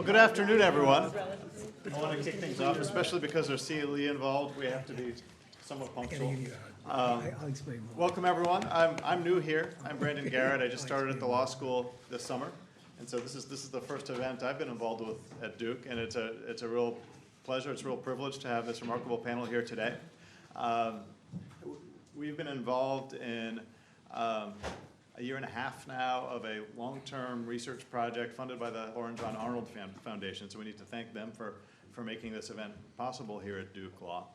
Well, good afternoon, everyone. I want to kick things off, especially because there's CLE involved. We have to be somewhat punctual. I'll explain more. Welcome, everyone. I'm new here. I'm Brandon Garrett. I just started at the law school this summer, and so this is the first event I've been involved with at Duke, and it's a real pleasure. It's a real privilege to have this remarkable panel here today. We've been involved in a year and a half now of a long-term research project funded by the Laura and John Arnold Foundation, so we need to thank them for making this event possible here at Duke Law.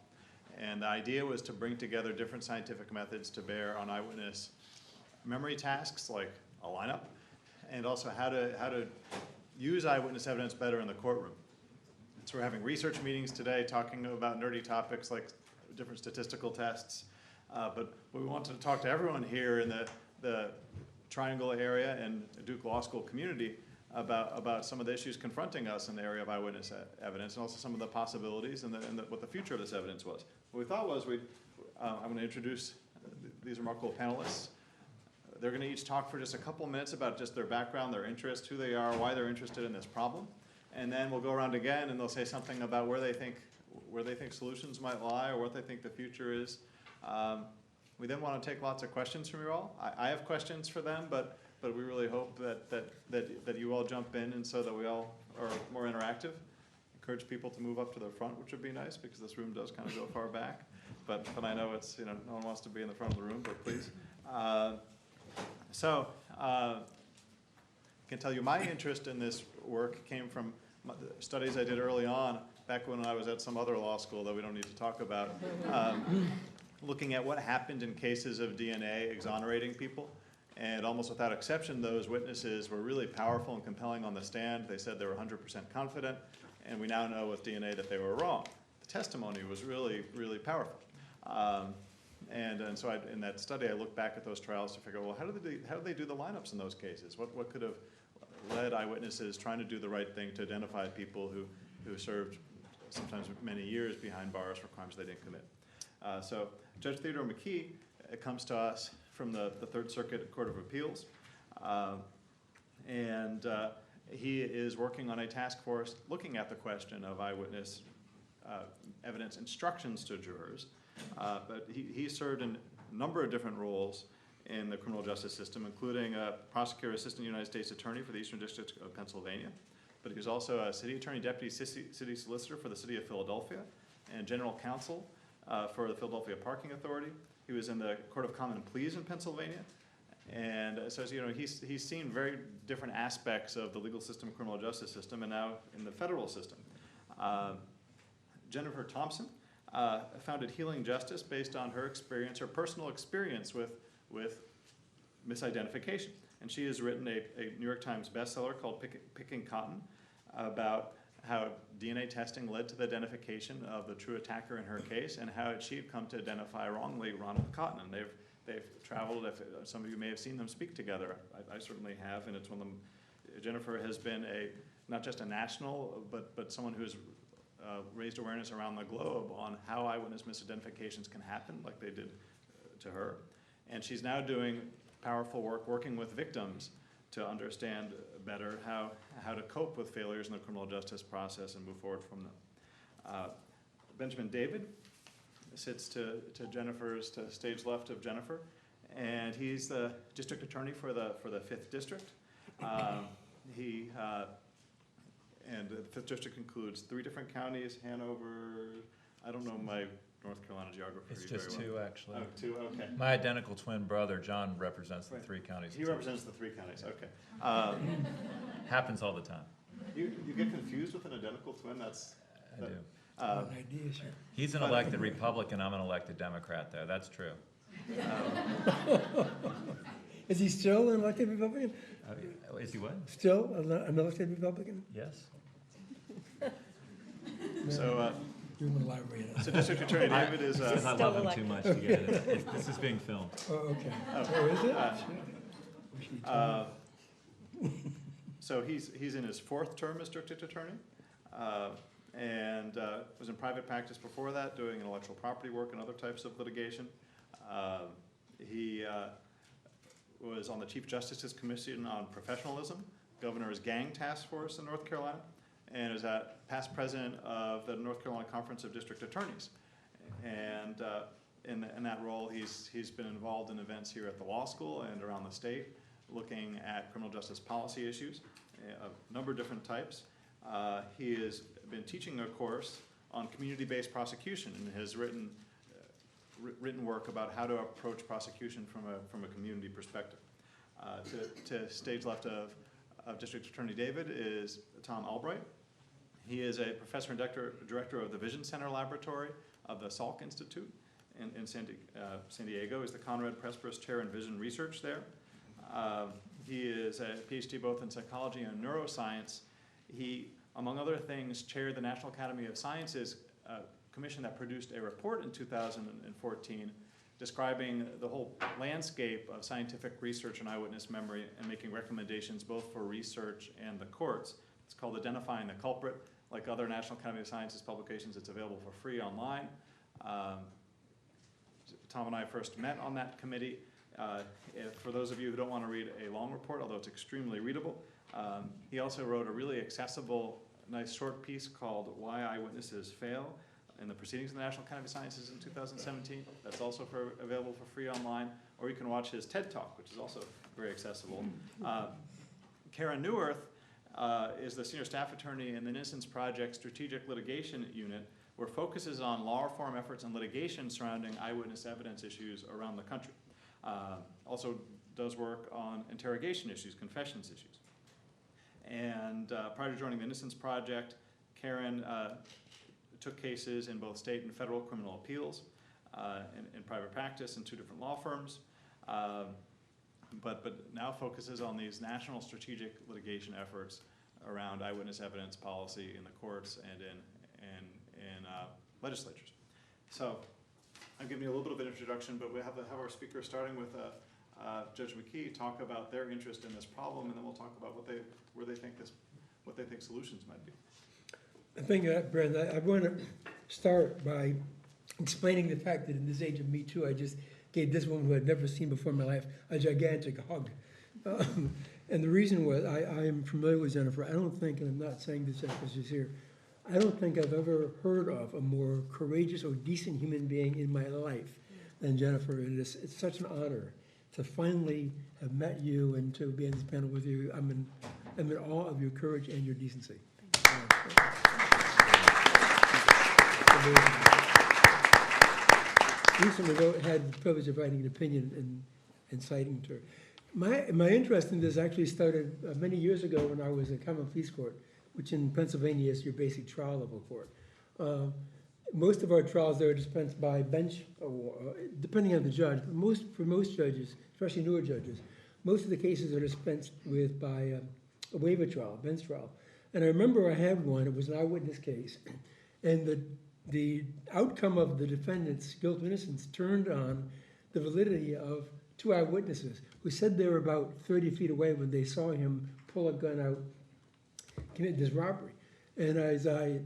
And the idea was to bring together different scientific methods to bear on eyewitness memory tasks like a lineup, and also how to use eyewitness evidence better in the courtroom. So we're having research meetings today talking about nerdy topics like different statistical tests, but we wanted to talk to everyone here in the Triangle area and Duke Law School community about some of the issues confronting us in the area of eyewitness evidence, and also some of the possibilities and what the future of this evidence was. What we thought was I'm going to introduce these remarkable panelists. They're going to each talk for just a couple minutes about just their background, their interest, who they are, why they're interested in this problem, and then we'll go around again and they'll say something about where they think solutions might lie or what they think the future is. We then want to take lots of questions from you all. I have questions for them, but we really hope that you all jump in, and so that we all are more interactive. Encourage people to move up to the front, which would be nice because this room does kind of go far back. But I know it's, no one wants to be in the front of the room, but please. I can tell you my interest in this work came from studies I did early on, back when I was at some other law school that we don't need to talk about. Looking at what happened in cases of DNA exonerating people. And almost without exception, those witnesses were really powerful and compelling on the stand. They said they were 100% confident, and we now know with DNA that they were wrong. The testimony was really, really powerful. And so in that study, I looked back at those trials to figure, well, how did they do the lineups in those cases? What could have led eyewitnesses trying to do the right thing to identify people who served sometimes many years behind bars for crimes they didn't commit? So Judge Theodore McKee comes to us from the Third Circuit Court of Appeals, and he is working on a task force looking at the question of eyewitness evidence instructions to jurors. But he served in a number of different roles in the criminal justice system, including a prosecutor, assistant United States attorney for the Eastern District of Pennsylvania. But he was also a city attorney, deputy city solicitor for the city of Philadelphia, and general counsel for the Philadelphia Parking Authority. He was in the Court of Common Pleas in Pennsylvania. And so he's seen very different aspects of the legal system, criminal justice system, and now in the federal system. Jennifer Thompson founded Healing Justice based on her personal experience with misidentification. And she has written a New York Times bestseller called Picking Cotton about how DNA testing led to the identification of the true attacker in her case, and how she had come to identify wrongly Ronald Cotton. And they've traveled. Some of you may have seen them speak together. I certainly have, and it's one of them. Jennifer has been not just a national, but someone who's raised awareness around the globe on how eyewitness misidentifications can happen, like they did to her. And she's now doing powerful work working with victims to understand better how to cope with failures in the criminal justice process and move forward from them. Benjamin David sits to stage left of Jennifer, and he's the district attorney for the 5th District. And the 5th District includes 3 different counties: Hanover, I don't know my North Carolina geography. It's just very well. 2, actually. Oh, 2, okay. My identical twin brother, John, represents the 3 counties. He represents the 3 counties, okay. Happens all the time. You get confused with an identical twin? I do. An idea, sure. He's an elected Republican, I'm an elected Democrat, though. That's true. Is he still an elected Republican? Is he what? Still an elected Republican? Yes. So, You want to elaborate on so that? District Attorney David is... Because I love him too much to get it. This is being filmed. Oh, okay. Oh, is it? So he's in his 4th term as District Attorney, and was in private practice before that, doing intellectual property work and other types of litigation. He was on the Chief Justice's Commission on Professionalism, Governor's Gang Task Force in North Carolina, and is a past president of the North Carolina Conference of District Attorneys. And in that role, he's been involved in events here at the law school and around the state, looking at criminal justice policy issues, a number of different types. He has been teaching a course on community-based prosecution and has written work about how to approach prosecution from a community perspective. To stage left of District Attorney David is Tom Albright. He is a professor and director of the Vision Center Laboratory of the Salk Institute in San Diego. He's the Conrad Presperis Chair in Vision Research there. He is a PhD both in psychology and neuroscience. He, among other things, chaired the National Academy of Sciences commission that produced a report in 2014 describing the whole landscape of scientific research and eyewitness memory and making recommendations both for research and the courts. It's called Identifying the Culprit. Like other National Academy of Sciences publications, it's available for free online. Tom and I first met on that committee. For those of you who don't want to read a long report, although it's extremely readable, he also wrote a really accessible, nice short piece called Why Eyewitnesses Fail in the Proceedings of the National Academy of Sciences in 2017. That's also available for free online. Or you can watch his TED Talk, which is also very accessible. Karen Newirth is the senior staff attorney in the Innocence Project Strategic Litigation Unit, where focuses on law reform efforts and litigation surrounding eyewitness evidence issues around the country. Also does work on interrogation issues, confessions issues. And prior to joining the Innocence Project, Karen took cases in both state and federal criminal appeals in private practice in 2 different law firms, but now focuses on these national strategic litigation efforts around eyewitness evidence policy in the courts and in legislatures. So I'm giving you a little bit of an introduction, but we have our speakers starting with Judge McKee talk about their interest in this problem, and then we'll talk about what they think solutions might be. I think, Brandon, I want to start by explaining the fact that in this age of Me Too, I just gave this woman who I'd never seen before in my life a gigantic hug. And the reason was I am familiar with Jennifer. I don't think, and I'm not saying this because she's here, I don't think I've ever heard of a more courageous or decent human being in my life than Jennifer. And it's such an honor to finally have met you and to be on this panel with you. I'm in awe of your courage and your decency. Recently had the privilege of writing an opinion and citing her. My interest in this actually started many years ago when I was at Common Pleas Court, which in Pennsylvania is your basic trial level court. Most of our trials there are dispensed by bench, depending on the judge, but for most judges, especially newer judges, most of the cases are dispensed with by a waiver trial, a bench trial. And I remember I had one, it was an eyewitness case, and the outcome of the defendant's guilt or innocence turned on the validity of 2 eyewitnesses who said they were about 30 feet away when they saw him pull a gun out, commit this robbery. And as I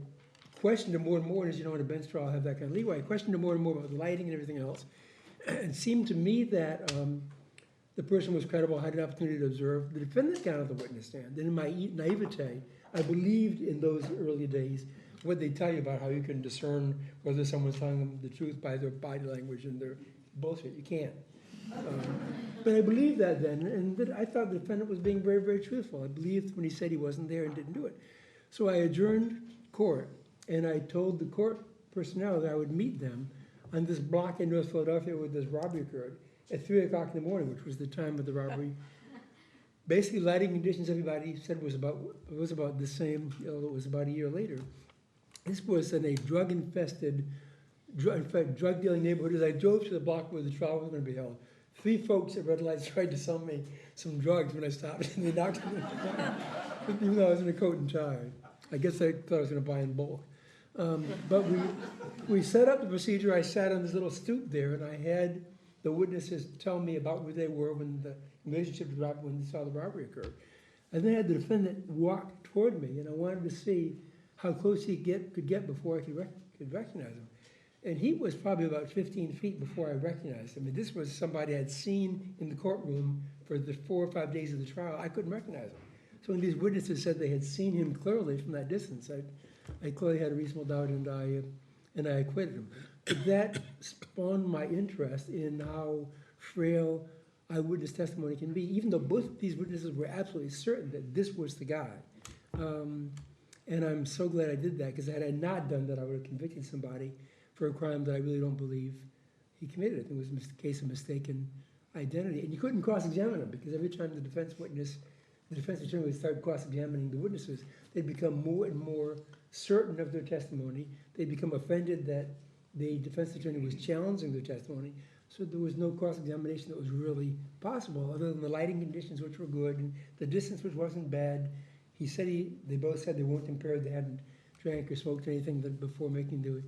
questioned him more and more, as you know, in a bench trial, I have that kind of leeway, I questioned him more and more about the lighting and everything else. It seemed to me that the person was credible, had an opportunity to observe. The defendant got on the witness stand. And in my naivete, I believed in those early days what they tell you about how you can discern whether someone's telling them the truth by their body language and their bullshit. You can't. But I believed that then, and I thought the defendant was being very, very truthful. I believed when he said he wasn't there and didn't do it. So I adjourned court, and I told the court personnel that I would meet them on this block in North Philadelphia where this robbery occurred at 3 o'clock in the morning, which was the time of the robbery. Basically, lighting conditions, everybody said was about the same, although it was about a year later. This was in a drug-infested, drug-dealing neighborhood. As I drove to the block where the trial was going to be held, 3 folks at red lights tried to sell me some drugs when I stopped, and they knocked me down, even though I was in a coat and tie. I guess they thought I was going to buy in bulk. But we set up the procedure. I sat on this little stoop there, and I had the witnesses tell me about where they were when the relationship to robbery, when they saw the robbery occur. And then I had the defendant walk toward me, and I wanted to see how close he could get before I could recognize him. And he was probably about 15 feet before I recognized him. And this was somebody I'd seen in the courtroom for the 4 or 5 days of the trial. I couldn't recognize him. So when these witnesses said they had seen him clearly from that distance, I clearly had a reasonable doubt, and I acquitted him. But that spawned my interest in how frail eyewitness testimony can be, even though both these witnesses were absolutely certain that this was the guy. And I'm so glad I did that, because had I not done that, I would have convicted somebody for a crime that I really don't believe he committed. I think it was a case of mistaken identity. And you couldn't cross-examine him, because every time the defense attorney would start cross-examining the witnesses, they'd become more and more certain of their testimony. They'd become offended that the defense attorney was challenging their testimony. So there was no cross-examination that was really possible, other than the lighting conditions, which were good, and the distance, which wasn't bad. They both said they weren't impaired, they hadn't drank or smoked anything before making the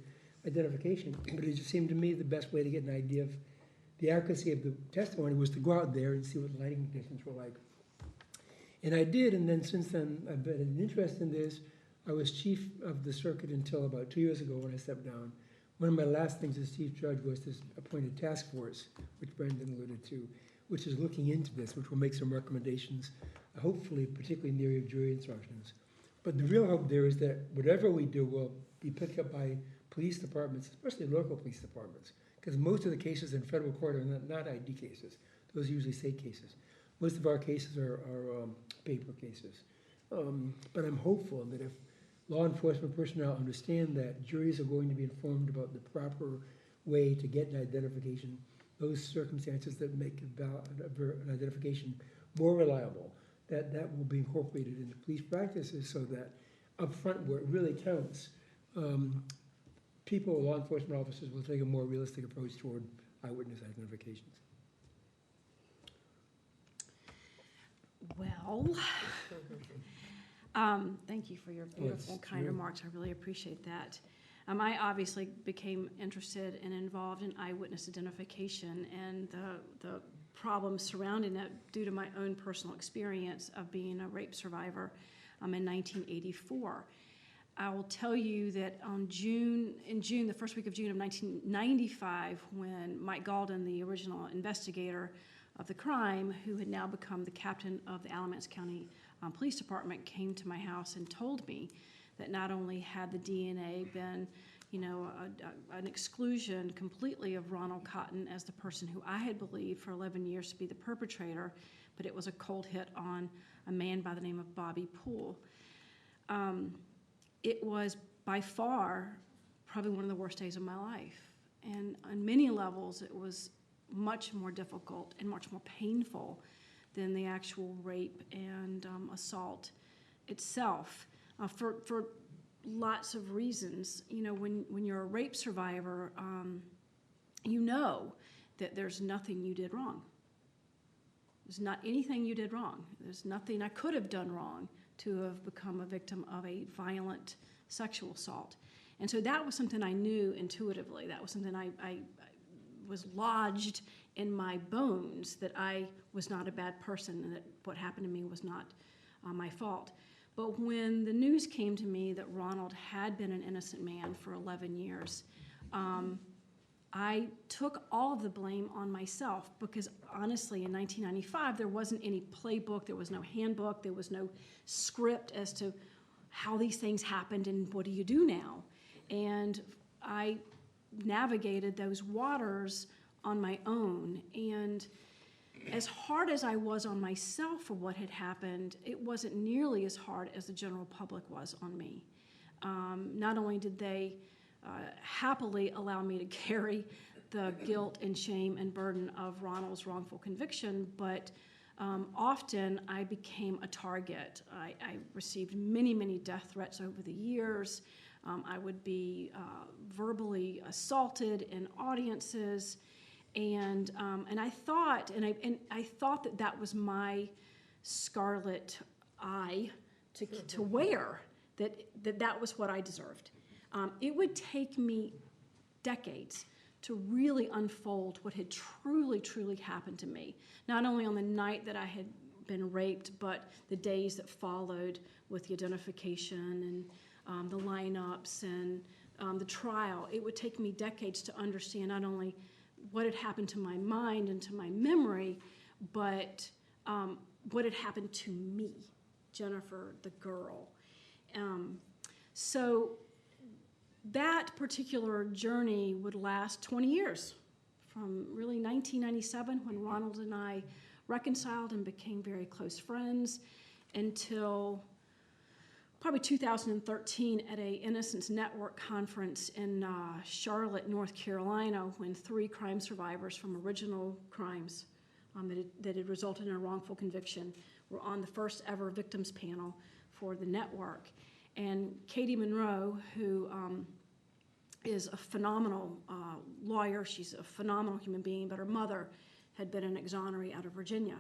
identification. But it just seemed to me the best way to get an idea of the accuracy of the testimony was to go out there and see what the lighting conditions were like. And I did, and then since then I've had an interest in this. I was chief of the circuit until about 2 years ago when I stepped down. One of my last things as chief judge was to appoint a task force, which Brandon alluded to, which is looking into this, which will make some recommendations, hopefully particularly in the area of jury instructions. But the real hope there is that whatever we do will be picked up by police departments, especially local police departments, because most of the cases in federal court are not ID cases. Those are usually state cases. Most of our cases are paper cases. But I'm hopeful that if law enforcement personnel understand that juries are going to be informed about the proper way to get an identification, those circumstances that make an identification more reliable, that will be incorporated into police practices, so that up front where it really counts, law enforcement officers will take a more realistic approach toward eyewitness identifications. Well, thank you for your beautiful, kind remarks. I really appreciate that. I obviously became interested and involved in eyewitness identification and the problems surrounding that due to my own personal experience of being a rape survivor in 1984. I will tell you that in June, the first week of June of 1995, when Mike Galden, the original investigator of the crime, who had now become the captain of the Alamance County Police Department, came to my house and told me that not only had the DNA been, an exclusion completely of Ronald Cotton as the person who I had believed for 11 years to be the perpetrator, but it was a cold hit on a man by the name of Bobby Poole. It was by far probably one of the worst days of my life. And on many levels, it was much more difficult and much more painful than the actual rape and assault itself, for lots of reasons. When you're a rape survivor, you know that there's nothing you did wrong. There's not anything you did wrong. There's nothing I could have done wrong to have become a victim of a violent sexual assault. And so that was something I knew intuitively. That was something I was lodged in my bones, that I was not a bad person and that what happened to me was not my fault. But when the news came to me that Ronald had been an innocent man for 11 years, I took all of the blame on myself, because honestly, in 1995, there wasn't any playbook, there was no handbook, there was no script as to how these things happened and what do you do now. And I navigated those waters on my own. And as hard as I was on myself for what had happened, it wasn't nearly as hard as the general public was on me. Not only did they happily allow me to carry the guilt and shame and burden of Ronald's wrongful conviction, but often I became a target. I received many, many death threats over the years. I would be verbally assaulted in audiences, and I thought, I thought that was my scarlet eye to wear, that was what I deserved. It would take me decades to really unfold what had truly, truly happened to me, not only on the night that I had been raped, but the days that followed with the identification and the lineups and the trial. It would take me decades to understand not only what had happened to my mind and to my memory, but what had happened to me, Jennifer the girl. So that particular journey would last 20 years, from really 1997, when Ronald and I reconciled and became very close friends, until probably 2013 at a Innocence Network conference in Charlotte, North Carolina, when 3 crime survivors from original crimes that had resulted in a wrongful conviction were on the first ever victims panel for the network. And Katie Monroe, who is a phenomenal lawyer, she's a phenomenal human being, but her mother had been an exoneree out of Virginia.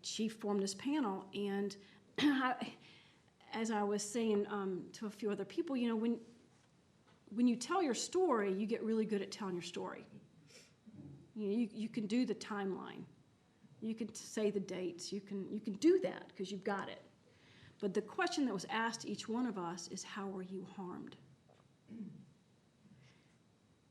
She formed this panel, and as I was saying to a few other people, you know, when you tell your story, you get really good at telling your story. You know, you can do the timeline, you can say the dates, you can do that because you've got it. But the question that was asked to each one of us is, how were you harmed?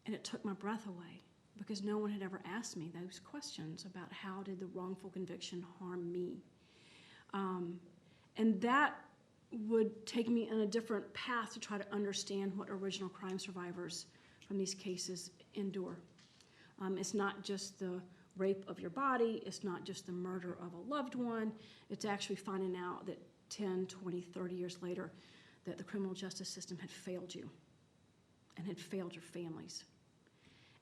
And it took my breath away, because no one had ever asked me those questions about how did the wrongful conviction harm me. And that would take me in a different path to try to understand what original crime survivors from these cases endure. It's not just the rape of your body, it's not just the murder of a loved one, it's actually finding out that 10, 20, 30 years later that the criminal justice system had failed you and had failed your families.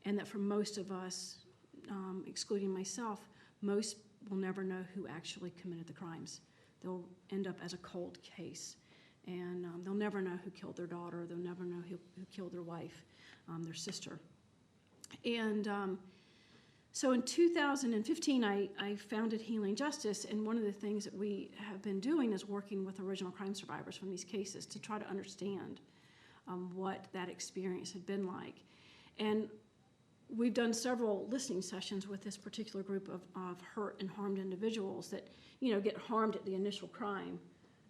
And that for most of us, excluding myself, most will never know who actually committed the crimes. They'll end up as a cold case. And they'll never know who killed their daughter. They'll never know who killed their wife, their sister. And so in 2015, I founded Healing Justice, and one of the things that we have been doing is working with original crime survivors from these cases to try to understand what that experience had been like. And we've done several listening sessions with this particular group of hurt and harmed individuals that, you know, get harmed at the initial crime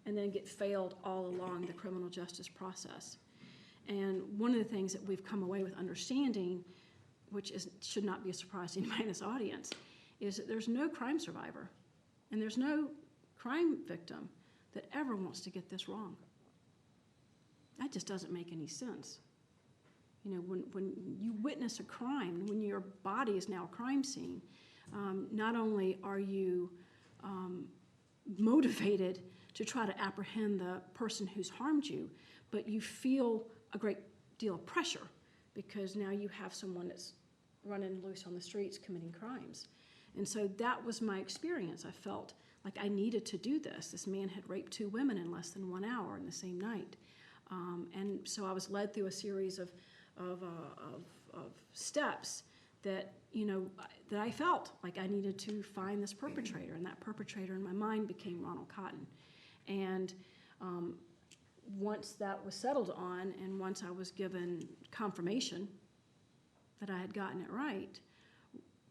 and then get failed all along the criminal justice process. And one of the things that we've come away with understanding, which should not be a surprise to anybody in this audience, is that there's no crime survivor and there's no crime victim that ever wants to get this wrong. That just doesn't make any sense. You know, when you witness a crime, when your body is now a crime scene, not only are you motivated to try to apprehend the person who's harmed you, but you feel a great deal of pressure because now you have someone that's running loose on the streets committing crimes. And so that was my experience. I felt like I needed to do this. This man had raped 2 women in less than 1 hour in the same night. And so I was led through a series of steps that, you know, that I felt like I needed to find this perpetrator, and that perpetrator in my mind became Ronald Cotton. And once that was settled on, and once I was given confirmation that I had gotten it right,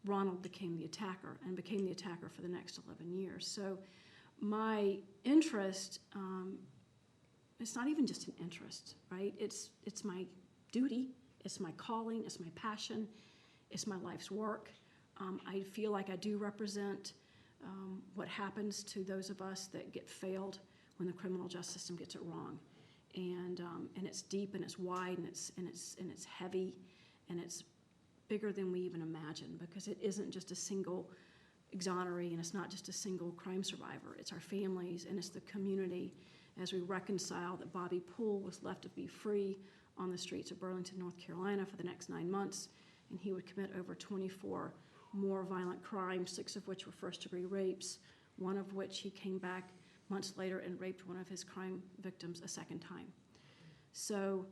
Ronald became the attacker, and became the attacker for the next 11 years. So my interest, it's not even just an interest, right? It's my duty, it's my calling, it's my passion, it's my life's work. I feel like I do represent what happens to those of us that get failed when the criminal justice system gets it wrong. And it's deep, and it's wide, and it's heavy, and it's bigger than we even imagine, because it isn't just a single exoneree, and it's not just a single crime survivor. It's our families, and it's the community as we reconcile that Bobby Poole was left to be free on the streets of Burlington, North Carolina for the next 9 months, and he would commit over 24 more violent crimes, 6 of which were first-degree rapes, 1 of which he came back months later and raped one of his crime victims a second time. So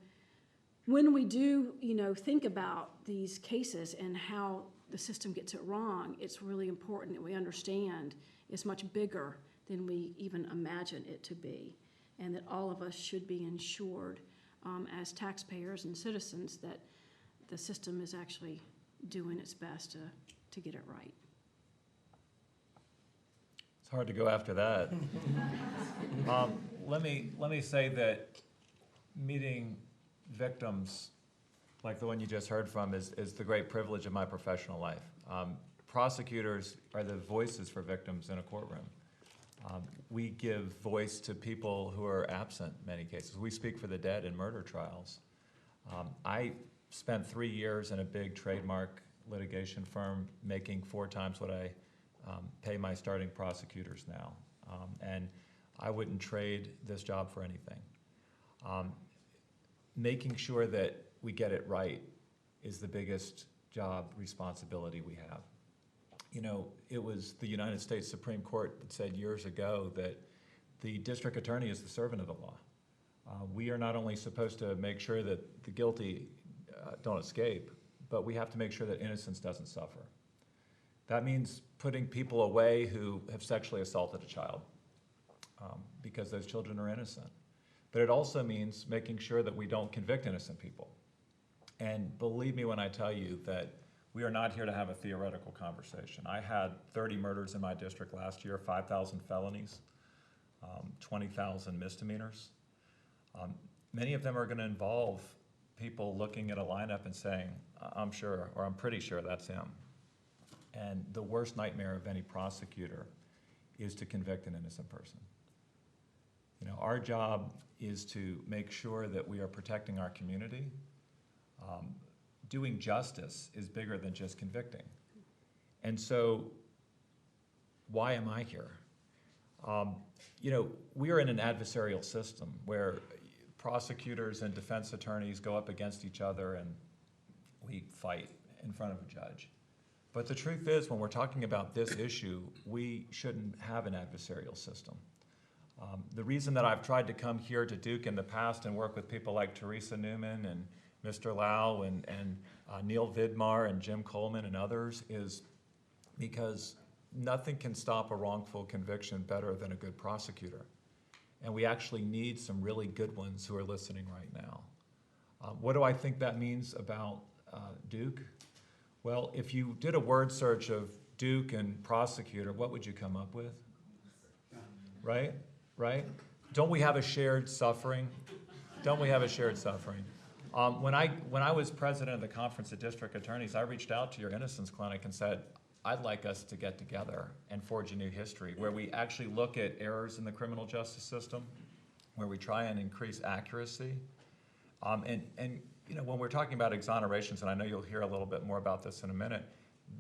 when we do, you know, think about these cases and how the system gets it wrong, it's really important that we understand it's much bigger than we even imagine it to be, and that all of us should be ensured as taxpayers and citizens that the system is actually doing its best to get it right. It's hard to go after that. Let me say that meeting victims like the one you just heard from is the great privilege of my professional life. Prosecutors are the voices for victims in a courtroom. We give voice to people who are absent in many cases. We speak for the dead in murder trials. I spent 3 years in a big trademark litigation firm making 4 times what I pay my starting prosecutors now. And I wouldn't trade this job for anything. Making sure that we get it right is the biggest job responsibility we have. You know, it was the United States Supreme Court that said years ago that the district attorney is the servant of the law. We are not only supposed to make sure that the guilty don't escape, but we have to make sure that innocence doesn't suffer. That means putting people away who have sexually assaulted a child, because those children are innocent. But it also means making sure that we don't convict innocent people. And believe me when I tell you that we are not here to have a theoretical conversation. I had 30 murders in my district last year, 5,000 felonies, 20,000 misdemeanors. Many of them are going to involve people looking at a lineup and saying, I'm sure, or I'm pretty sure that's him. And the worst nightmare of any prosecutor is to convict an innocent person. You know, our job is to make sure that we are protecting our community. Doing justice is bigger than just convicting. And so, why am I here? You know, we are in an adversarial system where prosecutors and defense attorneys go up against each other and we fight in front of a judge. But the truth is, when we're talking about this issue, we shouldn't have an adversarial system. The reason that I've tried to come here to Duke in the past and work with people like Teresa Newman and Mr. Lau and Neil Vidmar and Jim Coleman and others is because nothing can stop a wrongful conviction better than a good prosecutor. And we actually need some really good ones who are listening right now. What do I think that means about Duke? Well, if you did a word search of Duke and prosecutor, what would you come up with? Right? Right? Don't we have a shared suffering? Don't we have a shared suffering? When I was president of the Conference of District Attorneys, I reached out to your Innocence Clinic and said, I'd like us to get together and forge a new history where we actually look at errors in the criminal justice system, where we try and increase accuracy. And you know, when we're talking about exonerations, and I know you'll hear a little bit more about this in a minute,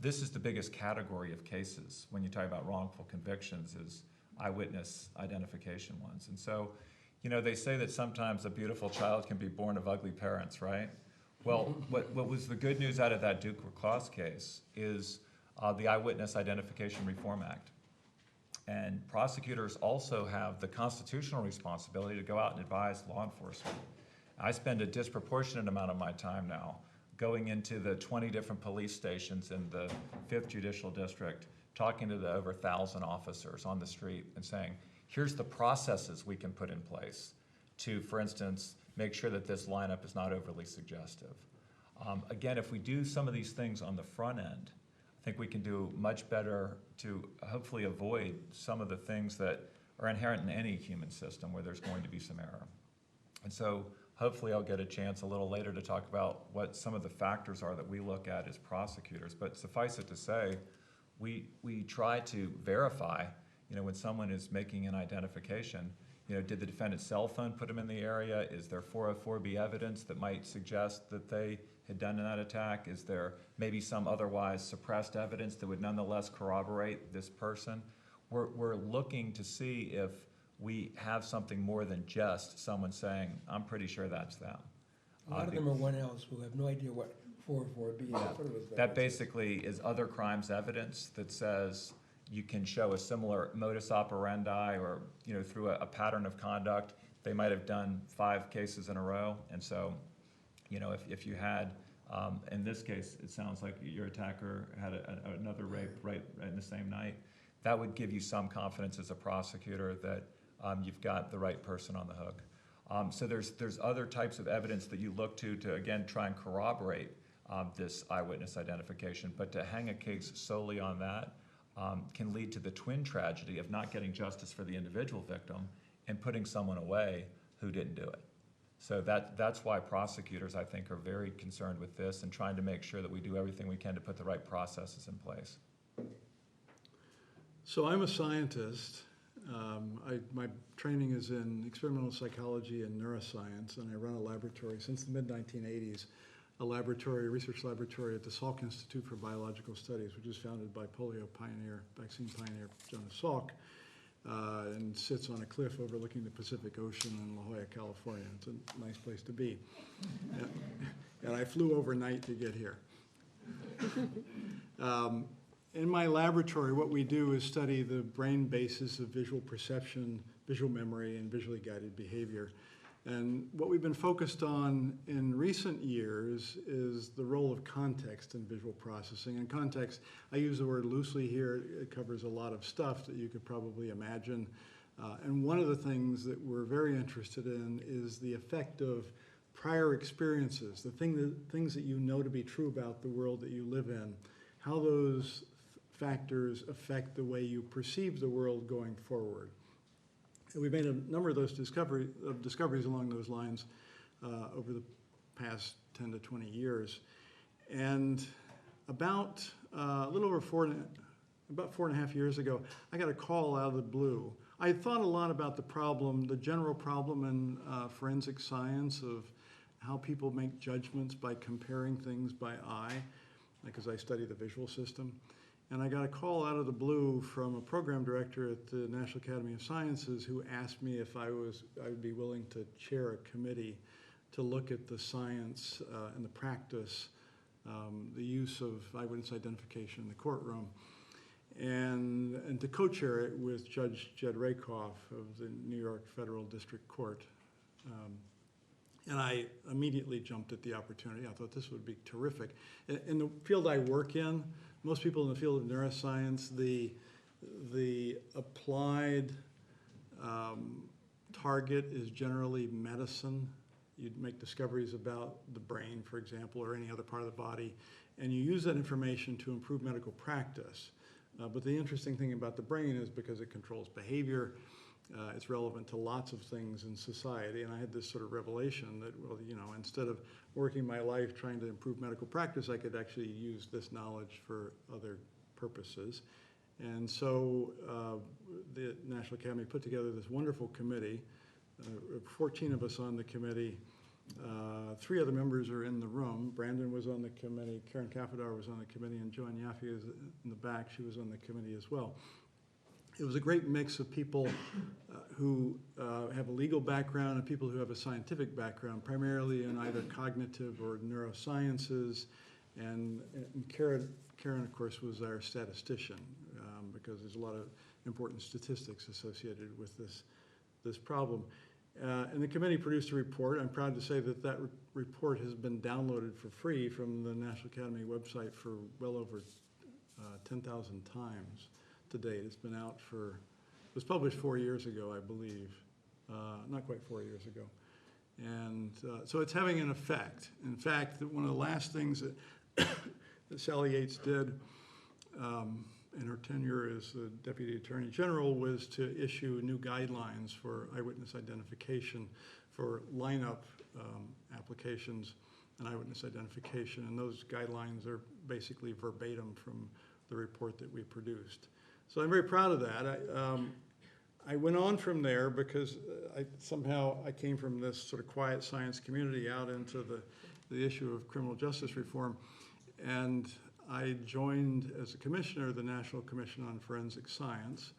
this is the biggest category of cases when you talk about wrongful convictions is eyewitness identification ones. And so, you know, they say that sometimes a beautiful child can be born of ugly parents, right? Well, what was the good news out of that Duke lacrosse case is the Eyewitness Identification Reform Act. And prosecutors also have the constitutional responsibility to go out and advise law enforcement. I spend a disproportionate amount of my time now going into the 20 different police stations in the 5th Judicial District, talking to the over 1,000 officers on the street and saying, here's the processes we can put in place to, for instance, make sure that this lineup is not overly suggestive. Again, if we do some of these things on the front end, I think we can do much better to hopefully avoid some of the things that are inherent in any human system where there's going to be some error. And so hopefully I'll get a chance a little later to talk about what some of the factors are that we look at as prosecutors. But suffice it to say, we try to verify, you know, when someone is making an identification, you know, did the defendant's cell phone put them in the area? Is there 404B evidence that might suggest that they had done that attack? Is there maybe some otherwise suppressed evidence that would nonetheless corroborate this person? We're looking to see if we have something more than just someone saying, I'm pretty sure that's them. A lot of them are 1Ls who have no idea what 404B is. That basically is other crimes evidence that says you can show a similar modus operandi or, you know, through a pattern of conduct. They might have done 5 cases in a row. And so, you know, if you had, in this case, it sounds like your attacker had another rape right in the same night, that would give you some confidence as a prosecutor that you've got the right person on the hook. So there's other types of evidence that you look to again, try and corroborate this eyewitness identification. But to hang a case solely on that can lead to the twin tragedy of not getting justice for the individual victim and putting someone away who didn't do it. So that's why prosecutors, I think, are very concerned with this and trying to make sure that we do everything we can to put the right processes in place. So I'm a scientist. My training is in experimental psychology and neuroscience, and I run a laboratory since the mid-1980s, a research laboratory at the Salk Institute for Biological Studies, which was founded by vaccine pioneer Jonas Salk, and sits on a cliff overlooking the Pacific Ocean in La Jolla, California. It's a nice place to be. And I flew overnight to get here. In my laboratory, what we do is study the brain basis of visual perception, visual memory, and visually guided behavior. And what we've been focused on in recent years is the role of context in visual processing. And context, I use the word loosely here. It covers a lot of stuff that you could probably imagine. And one of the things that we're very interested in is the effect of prior experiences, the things that you know to be true about the world that you live in, how those factors affect the way you perceive the world going forward. And we've made a number of those discoveries along those lines over the past 10 to 20 years. And about a little over about 4.5 years ago, I got a call out of the blue. I had thought a lot about the general problem in forensic science of how people make judgments by comparing things by eye, because I study the visual system. And I got a call out of the blue from a program director at the National Academy of Sciences who asked me if I would be willing to chair a committee to look at the science and the practice, the use of eyewitness identification in the courtroom, and to co-chair it with Judge Jed Rakoff of the New York Federal District Court. And I immediately jumped at the opportunity. I thought this would be terrific. In the field I work in, most people in the field of neuroscience, the applied target is generally medicine. You'd make discoveries about the brain, for example, or any other part of the body, and you use that information to improve medical practice. But the interesting thing about the brain is because it controls behavior, it's relevant to lots of things in society. And I had this sort of revelation that, well, instead of working my life trying to improve medical practice, I could actually use this knowledge for other purposes. And so the National Academy put together this wonderful committee, 14 of us on the committee. 3 other members are in the room. Brandon was on the committee, Karen Kafadar was on the committee, and Joanne Yaffe is in the back. She was on the committee as well. It was a great mix of people who have a legal background and people who have a scientific background, primarily in either cognitive or neurosciences. And Karen, of course, was our statistician because there's a lot of important statistics associated with this problem. And the committee produced a report. I'm proud to say that report has been downloaded for free from the National Academy website for well over 10,000 times to date. It's been out it was published 4 years ago, I believe. Not quite 4 years ago. And so it's having an effect. In fact, one of the last things that Sally Yates did in her tenure as the Deputy Attorney General was to issue new guidelines for eyewitness identification for lineup applications and eyewitness identification. And those guidelines are basically verbatim from the report that we produced. So I'm very proud of that. I went on from there because I came from this sort of quiet science community out into the issue of criminal justice reform. And I joined as a commissioner the National Commission on Forensic Science,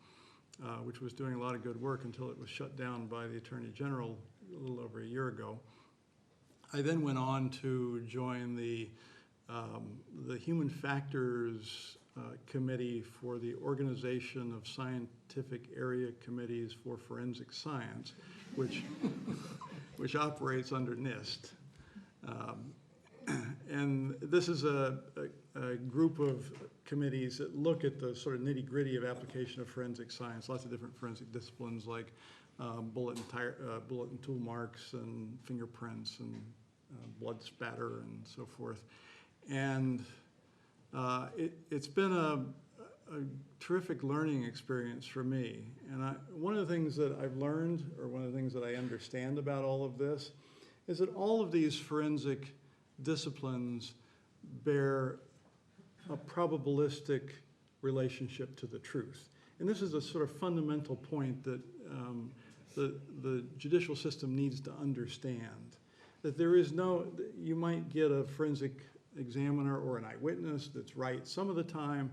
which was doing a lot of good work until it was shut down by the Attorney General a little over a year ago. I then went on to join the Human Factors Committee for the Organization of Scientific Area Committees for Forensic Science, which operates under NIST. And this is a group of committees that look at the sort of nitty-gritty of application of forensic science, lots of different forensic disciplines like bullet and tool marks and fingerprints and blood spatter and so forth. And it's been a terrific learning experience for me. And one of the things that I've learned, or one of the things that I understand about all of this, is that all of these forensic disciplines bear a probabilistic relationship to the truth. And this is a sort of fundamental point that the judicial system needs to understand. That there is you might get a forensic examiner or an eyewitness that's right some of the time,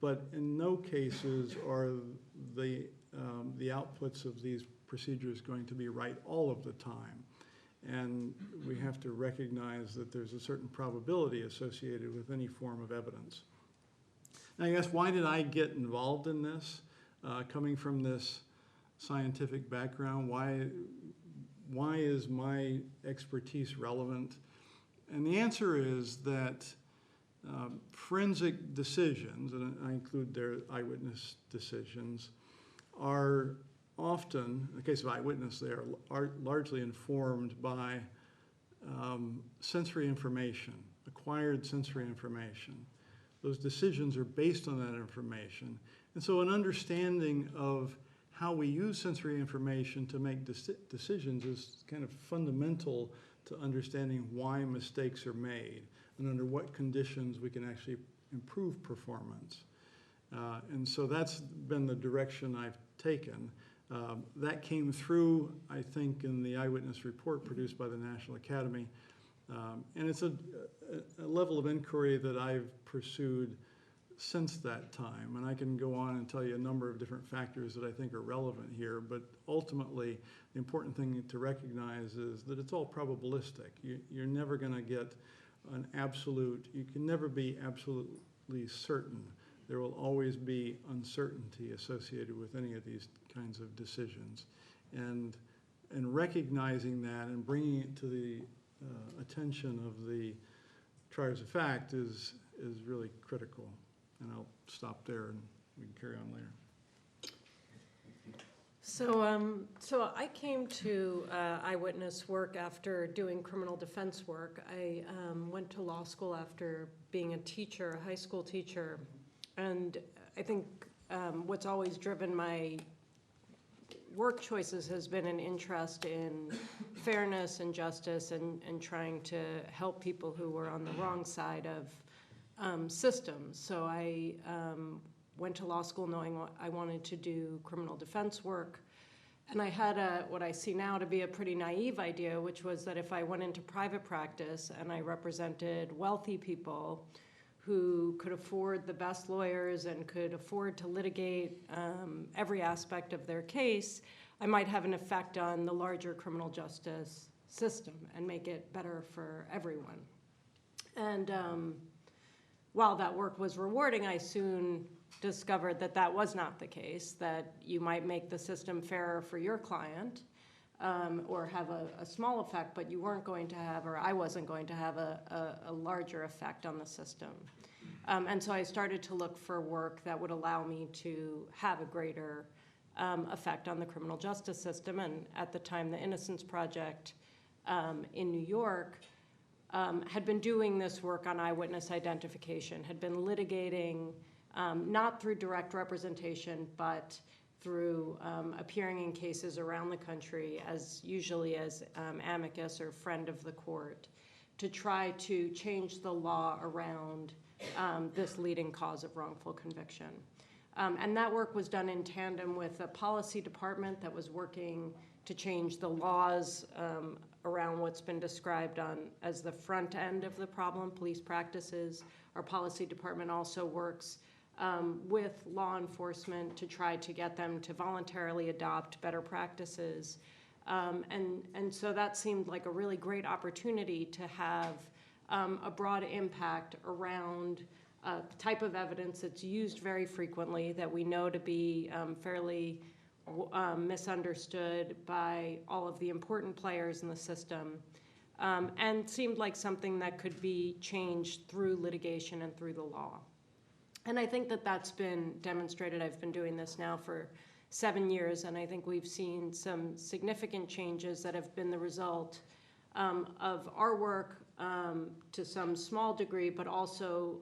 but in no cases are the outputs of these procedures going to be right all of the time. And we have to recognize that there's a certain probability associated with any form of evidence. Now you ask, why did I get involved in this? Coming from this scientific background, why is my expertise relevant? And the answer is that forensic decisions, and I include their eyewitness decisions, are often, in the case of eyewitness, they are largely informed by sensory information, acquired sensory information. Those decisions are based on that information. And so an understanding of how we use sensory information to make decisions is kind of fundamental to understanding why mistakes are made and under what conditions we can actually improve performance. And so that's been the direction I've taken. That came through, I think, in the eyewitness report produced by the National Academy. And it's a level of inquiry that I've pursued since that time. And I can go on and tell you a number of different factors that I think are relevant here. But ultimately, the important thing to recognize is that it's all probabilistic. You're never going to get an absolute, you can never be absolutely certain. There will always be uncertainty associated with any of these kinds of decisions. And recognizing that and bringing it to the attention of the triers of fact is really critical. And I'll stop there and we can carry on later. So I came to eyewitness work after doing criminal defense work. I went to law school after being a teacher, a high school teacher. And I think what's always driven my work choices has been an interest in fairness and justice and trying to help people who were on the wrong side of systems. So I went to law school knowing I wanted to do criminal defense work. And I had what I see now to be a pretty naive idea, which was that if I went into private practice and I represented wealthy people who could afford the best lawyers and could afford to litigate every aspect of their case, I might have an effect on the larger criminal justice system and make it better for everyone. And while that work was rewarding, I soon discovered that that was not the case, that you might make the system fairer for your client or have a small effect, but you weren't going to have, or I wasn't going to have a larger effect on the system. And so I started to look for work that would allow me to have a greater effect on the criminal justice system. And at the time, the Innocence Project in New York had been doing this work on eyewitness identification, had been litigating, not through direct representation, but through appearing in cases around the country, usually as amicus or friend of the court, to try to change the law around this leading cause of wrongful conviction. And that work was done in tandem with a policy department that was working to change the laws around what's been described as the front end of the problem, police practices. Our policy department also works with law enforcement to try to get them to voluntarily adopt better practices. And so that seemed like a really great opportunity to have a broad impact around a type of evidence that's used very frequently, that we know to be fairly misunderstood by all of the important players in the system, and seemed like something that could be changed through litigation and through the law. And I think that that's been demonstrated. I've been doing this now for 7 years, and I think we've seen some significant changes that have been the result of our work to some small degree, but also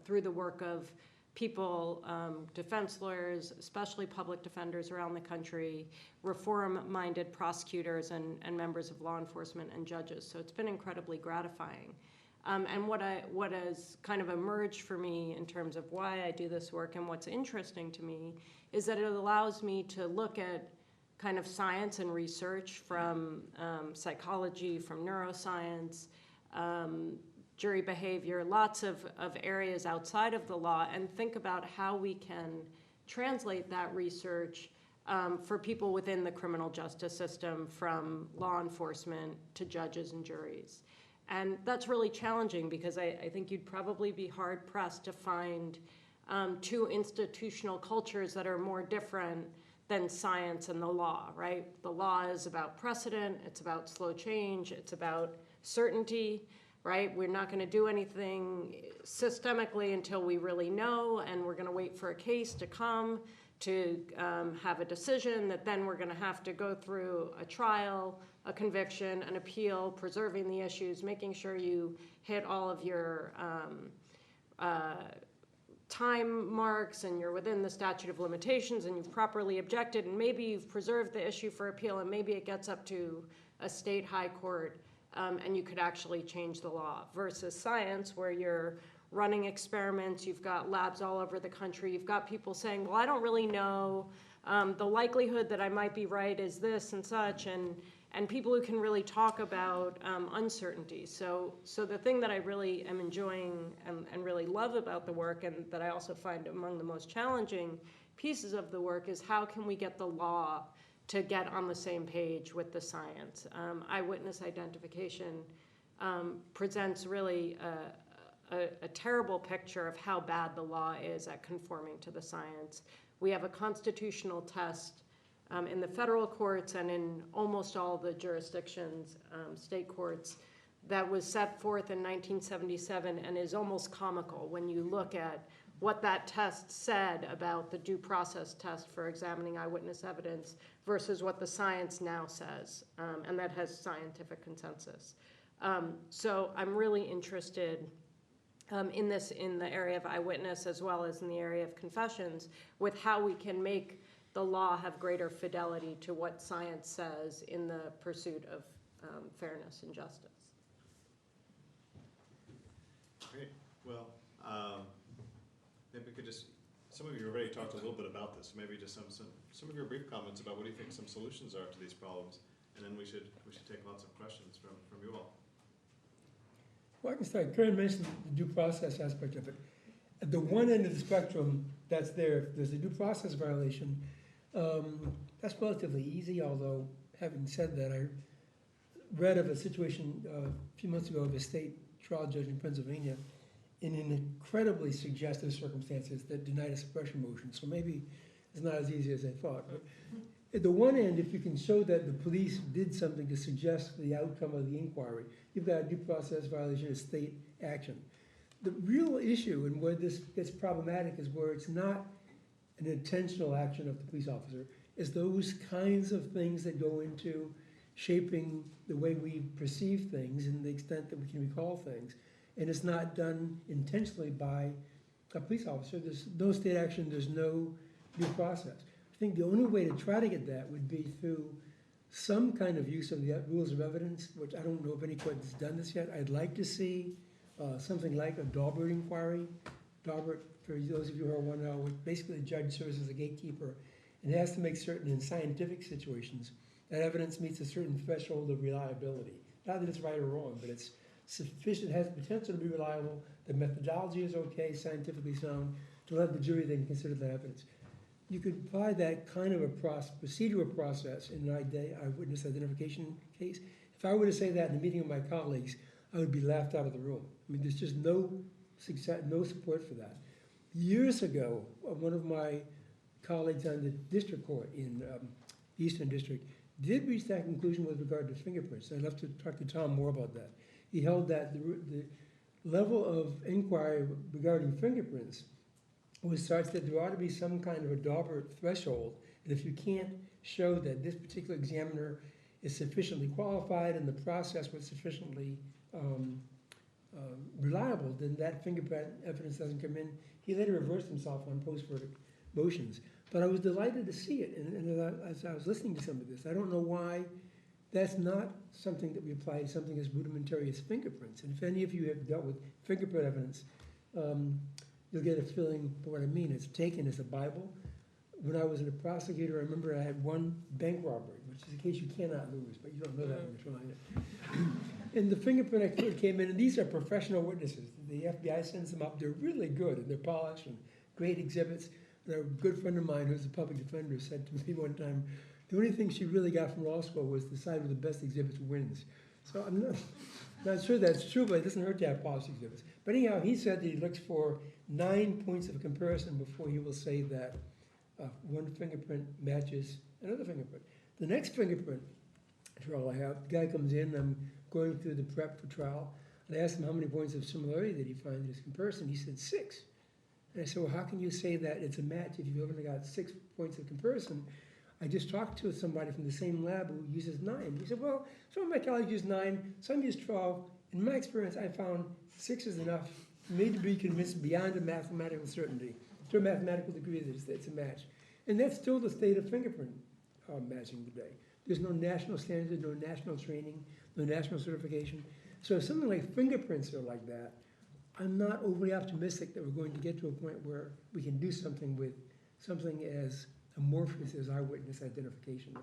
through the work of people, defense lawyers, especially public defenders around the country, reform-minded prosecutors and members of law enforcement and judges. So it's been incredibly gratifying. And what has kind of emerged for me in terms of why I do this work and what's interesting to me is that it allows me to look at kind of science and research from psychology, from neuroscience, jury behavior, lots of areas outside of the law, and think about how we can translate that research for people within the criminal justice system, from law enforcement to judges and juries. And that's really challenging because I think you'd probably be hard-pressed to find two institutional cultures that are more different than science and the law, right? The law is about precedent, it's about slow change, it's about certainty, right? We're not going to do anything systemically until we really know, and we're going to wait for a case to come to have a decision that then we're going to have to go through a trial, a conviction, an appeal, preserving the issues, making sure you hit all of your time marks and you're within the statute of limitations and you've properly objected, and maybe you've preserved the issue for appeal, and maybe it gets up to a state high court and you could actually change the law, versus science where you're running experiments, you've got labs all over the country, you've got people saying, well, I don't really know, the likelihood that I might be right is this and such, and people who can really talk about uncertainty. So the thing that I really am enjoying and really love about the work, and that I also find among the most challenging pieces of the work, is how can we get the law to get on the same page with the science. Eyewitness identification presents really a terrible picture of how bad the law is at conforming to the science. We have a constitutional test in the federal courts and in almost all the jurisdictions, state courts, that was set forth in 1977 and is almost comical when you look at what that test said about the due process test for examining eyewitness evidence versus what the science now says, and that has scientific consensus. So I'm really interested in the area of eyewitness as well as in the area of confessions, with how we can make the law have greater fidelity to what science says in the pursuit of fairness and justice. Great. Well, maybe we could just, some of you already talked a little bit about this, maybe just some of your brief comments about what do you think some solutions are to these problems, and then we should take lots of questions from you all. Well, I can start. Karen mentioned the due process aspect of it. At the one end of the spectrum, that's there. If there's a due process violation, that's relatively easy, although having said that, I read of a situation a few months ago of a state trial judge in Pennsylvania in incredibly suggestive circumstances that denied a suppression motion. So maybe it's not as easy as I thought. But at the one end, if you can show that the police did something to suggest the outcome of the inquiry, you've got a due process violation of state action. The real issue, and where this gets problematic, is where it's not an intentional action of the police officer, is those kinds of things that go into shaping the way we perceive things and the extent that we can recall things. And it's not done intentionally by a police officer. There's no state action, there's no due process. I think the only way to try to get that would be through some kind of use of the rules of evidence, which I don't know if any court has done this yet. I'd like to see something like a Daubert inquiry. Daubert, for those of you who want to know, basically the judge serves as a gatekeeper and has to make certain in scientific situations that evidence meets a certain threshold of reliability. Not that it's right or wrong, but it's sufficient, has the potential to be reliable, the methodology is okay, scientifically sound, to let the jury then consider that evidence. You could apply that kind of a procedural process in an eyewitness identification case. If I were to say that in a meeting with my colleagues, I would be laughed out of the room. I mean, there's just no success, no support for that. Years ago, one of my colleagues on the district court in the Eastern District did reach that conclusion with regard to fingerprints. I'd love to talk to Tom more about that. He held that the level of inquiry regarding fingerprints was such that there ought to be some kind of a Daubert threshold, and if you can't show that this particular examiner is sufficiently qualified and the process was sufficiently reliable, then that fingerprint evidence doesn't come in. He later reversed himself on post-verdict motions. But I was delighted to see it, and as I was listening to some of this, I don't know why That's not something that we apply to something as rudimentary as fingerprints. And if any of you have dealt with fingerprint evidence, you'll get a feeling for what I mean. It's taken as a Bible. When I was a prosecutor, I remember I had one bank robbery, which is a case you cannot lose, but you don't know that when you're trying it. And the fingerprint expert came in, and these are professional witnesses. The FBI sends them up. They're really good, and they're polished and great exhibits. And a good friend of mine who's a public defender said to me one time, the only thing she really got from law school was the side with the best exhibits wins. So I'm not sure that's true, but it doesn't hurt to have polished exhibits. But anyhow, he said that he looks for 9 points of comparison before he will say that one fingerprint matches another fingerprint. The next fingerprint trial I have, the guy comes in, I'm going through the prep for trial, and I asked him how many points of similarity did he find in his comparison. He said 6. And I said, well, how can you say that it's a match if you've only got 6 points of comparison? I just talked to somebody from the same lab who uses 9. He said, well, some of my colleagues use 9, some use 12. In my experience, I found 6 is enough for me to be convinced beyond a mathematical certainty, to a mathematical degree that it's a match. And that's still the state of fingerprint matching today. There's no national standards, no national training, no national certification. So if something like fingerprints are like that, I'm not overly optimistic that we're going to get to a point where we can do something with something as amorphous as eyewitness identification.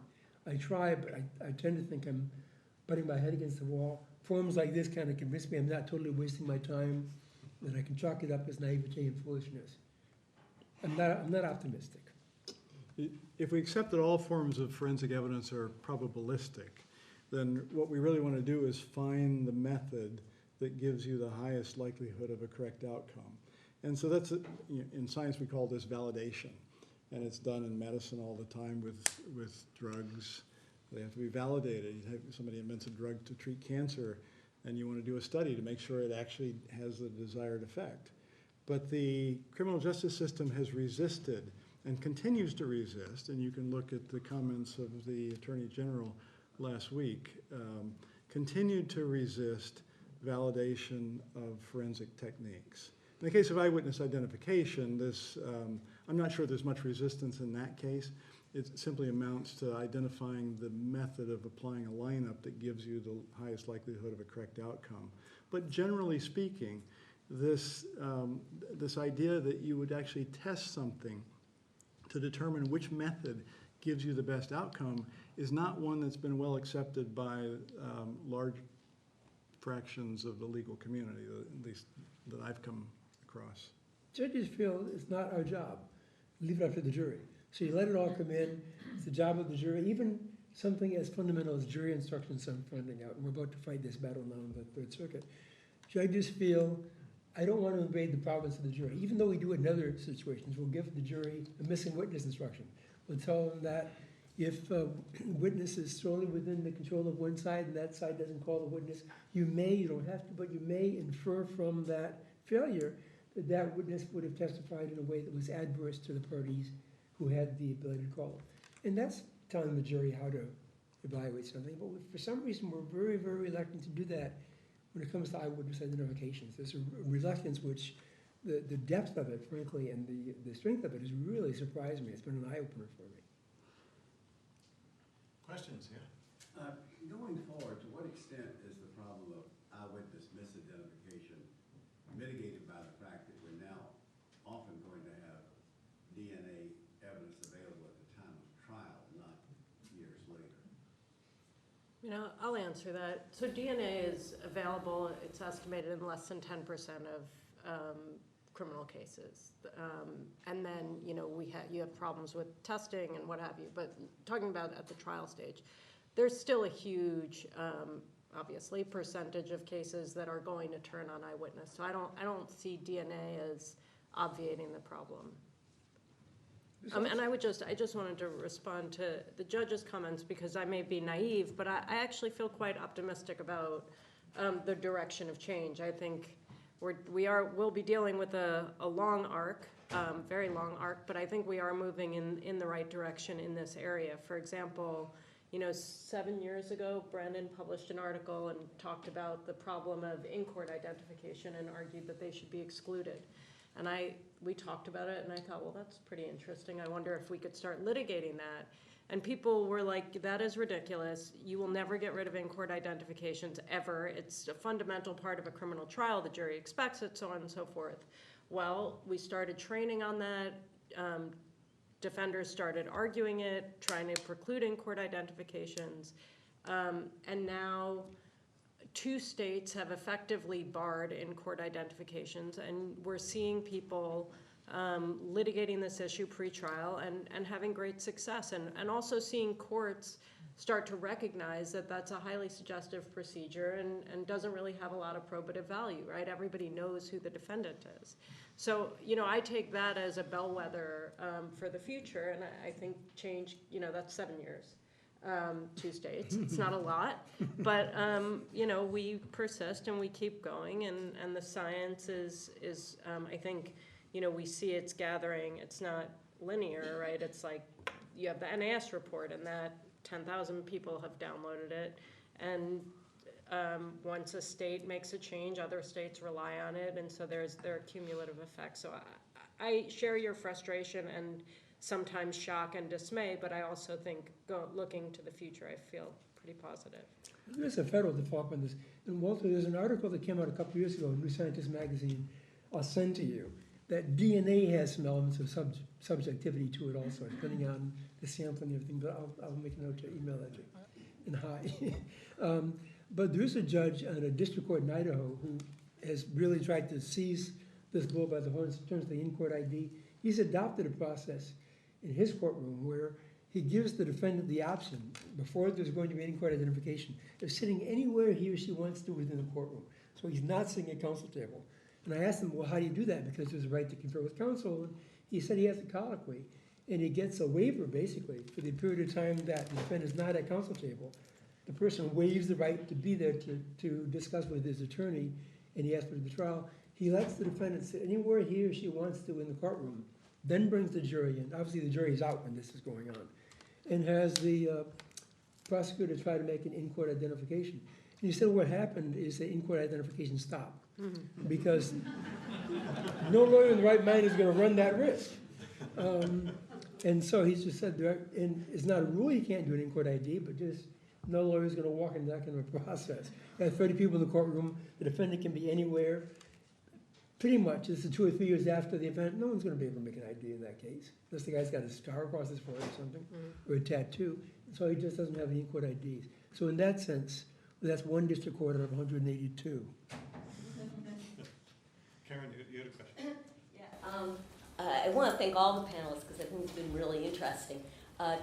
I try, but I tend to think I'm butting my head against the wall. Forums like this kind of convince me I'm not totally wasting my time, that I can chalk it up as naivete and foolishness. I'm not optimistic. If we accept that all forms of forensic evidence are probabilistic, then what we really want to do is find the method that gives you the highest likelihood of a correct outcome. And so that's, in science we call this validation. And it's done in medicine all the time with drugs. They have to be validated. You have somebody invents a drug to treat cancer, and you want to do a study to make sure it actually has the desired effect. But the criminal justice system has resisted and continues to resist, and you can look at the comments of the Attorney General last week, continued to resist validation of forensic techniques. In the case of eyewitness identification, I'm not sure there's much resistance in that case. It simply amounts to identifying the method of applying a lineup that gives you the highest likelihood of a correct outcome. But generally speaking, this idea that you would actually test something to determine which method gives you the best outcome is not one that's been well accepted by large fractions of the legal community, at least that I've come across. Judges feel it's not our job. Leave it up to the jury. So you let it all come in. It's the job of the jury. Even something as fundamental as jury instructions I'm finding out, and we're about to fight this battle now in the Third Circuit. Judges feel, I don't want to invade the province of the jury. Even though we do it in other situations, we'll give the jury a missing witness instruction. We'll tell them that if a witness is solely within the control of one side and that side doesn't call the witness, you don't have to, but you may infer from that failure that that witness would have testified in a way that was adverse to the parties who had the ability to call it. And that's telling the jury how to evaluate something. But for some reason, we're very, very reluctant to do that when it comes to eyewitness identifications. There's a reluctance which the depth of it, frankly, and the strength of it has really surprised me. It's been an eye-opener for me. Questions, yeah? Going forward, to what extent is the problem of eyewitness misidentification mitigated by the fact that we're now often going to have DNA evidence available at the time of trial, not years later? You know, I'll answer that. So DNA is available, it's estimated in less than 10% of criminal cases. And then, you know, you have problems with testing and what have you. But talking about at the trial stage, there's still a huge, obviously, percentage of cases that are going to turn on eyewitness. So I don't see DNA as obviating the problem. And I just wanted to respond to the judge's comments because I may be naive, but I actually feel quite optimistic about the direction of change. I think we'll be dealing with a long arc, very long arc, but I think we are moving in the right direction in this area. For example, you know, 7 years ago, Brandon published an article and talked about the problem of in-court identification and argued that they should be excluded. And we talked about it, and I thought, well, that's pretty interesting. I wonder if we could start litigating that. And people were like, that is ridiculous. You will never get rid of in-court identifications ever. It's a fundamental part of a criminal trial. The jury expects it, so on and so forth. Well, we started training on that. Defenders started arguing it, trying to preclude in-court identifications. And now 2 states have effectively barred in-court identifications, and we're seeing people litigating this issue pre-trial and having great success, and also seeing courts start to recognize that that's a highly suggestive procedure and doesn't really have a lot of probative value, right? Everybody knows who the defendant is. So, I take that as a bellwether for the future, and I think change, that's 7 years. 2 states, it's not a lot, but, we persist and we keep going, and the science is I think, we see it's gathering. It's not linear, right? It's like you have the NAS report, and that 10,000 people have downloaded it. And once a state makes a change, other states rely on it, and so there are cumulative effects. So I share your frustration and sometimes shock and dismay, but I also think looking to the future, I feel pretty positive. There's a federal default on this. And Walter, there's an article that came out a couple years ago in New Scientist magazine. I'll send to you. That DNA has some elements of subjectivity to it also, depending on the sampling and everything, but I'll make a note to email that to you. And hi. But there's a judge on a district court in Idaho who has really tried to seize this bull by the horns in terms of the in-court ID. He's adopted a process in his courtroom where he gives the defendant the option, before there's going to be in-court identification, of sitting anywhere he or she wants to within the courtroom. So he's not sitting at counsel table. And I asked him, well, how do you do that? Because there's a right to confer with counsel. And he said he has a colloquy. And he gets a waiver, basically, for the period of time that the defendant is not at counsel table. The person waives the right to be there to discuss with his attorney, and he asks for the trial. He lets the defendant sit anywhere he or she wants to in the courtroom, then brings the jury in. Obviously, the jury is out when this is going on. And has the prosecutor try to make an in-court identification. And he said what happened is the in-court identification stopped. Because no lawyer in the right mind is going to run that risk. And so he just said, and it's not a rule you can't do an in-court ID, but just no lawyer is going to walk into that kind of a process. You have 30 people in the courtroom, the defendant can be anywhere. Pretty much, it's 2 or 3 years after the event, no one's going to be able to make an ID in that case. Unless the guy's got a scar across his forehead or something, or a tattoo. So he just doesn't have any in-court IDs. So in that sense, that's 1 district court out of 182. Karen, you had a question? I want to thank all the panelists because I think it's been really interesting.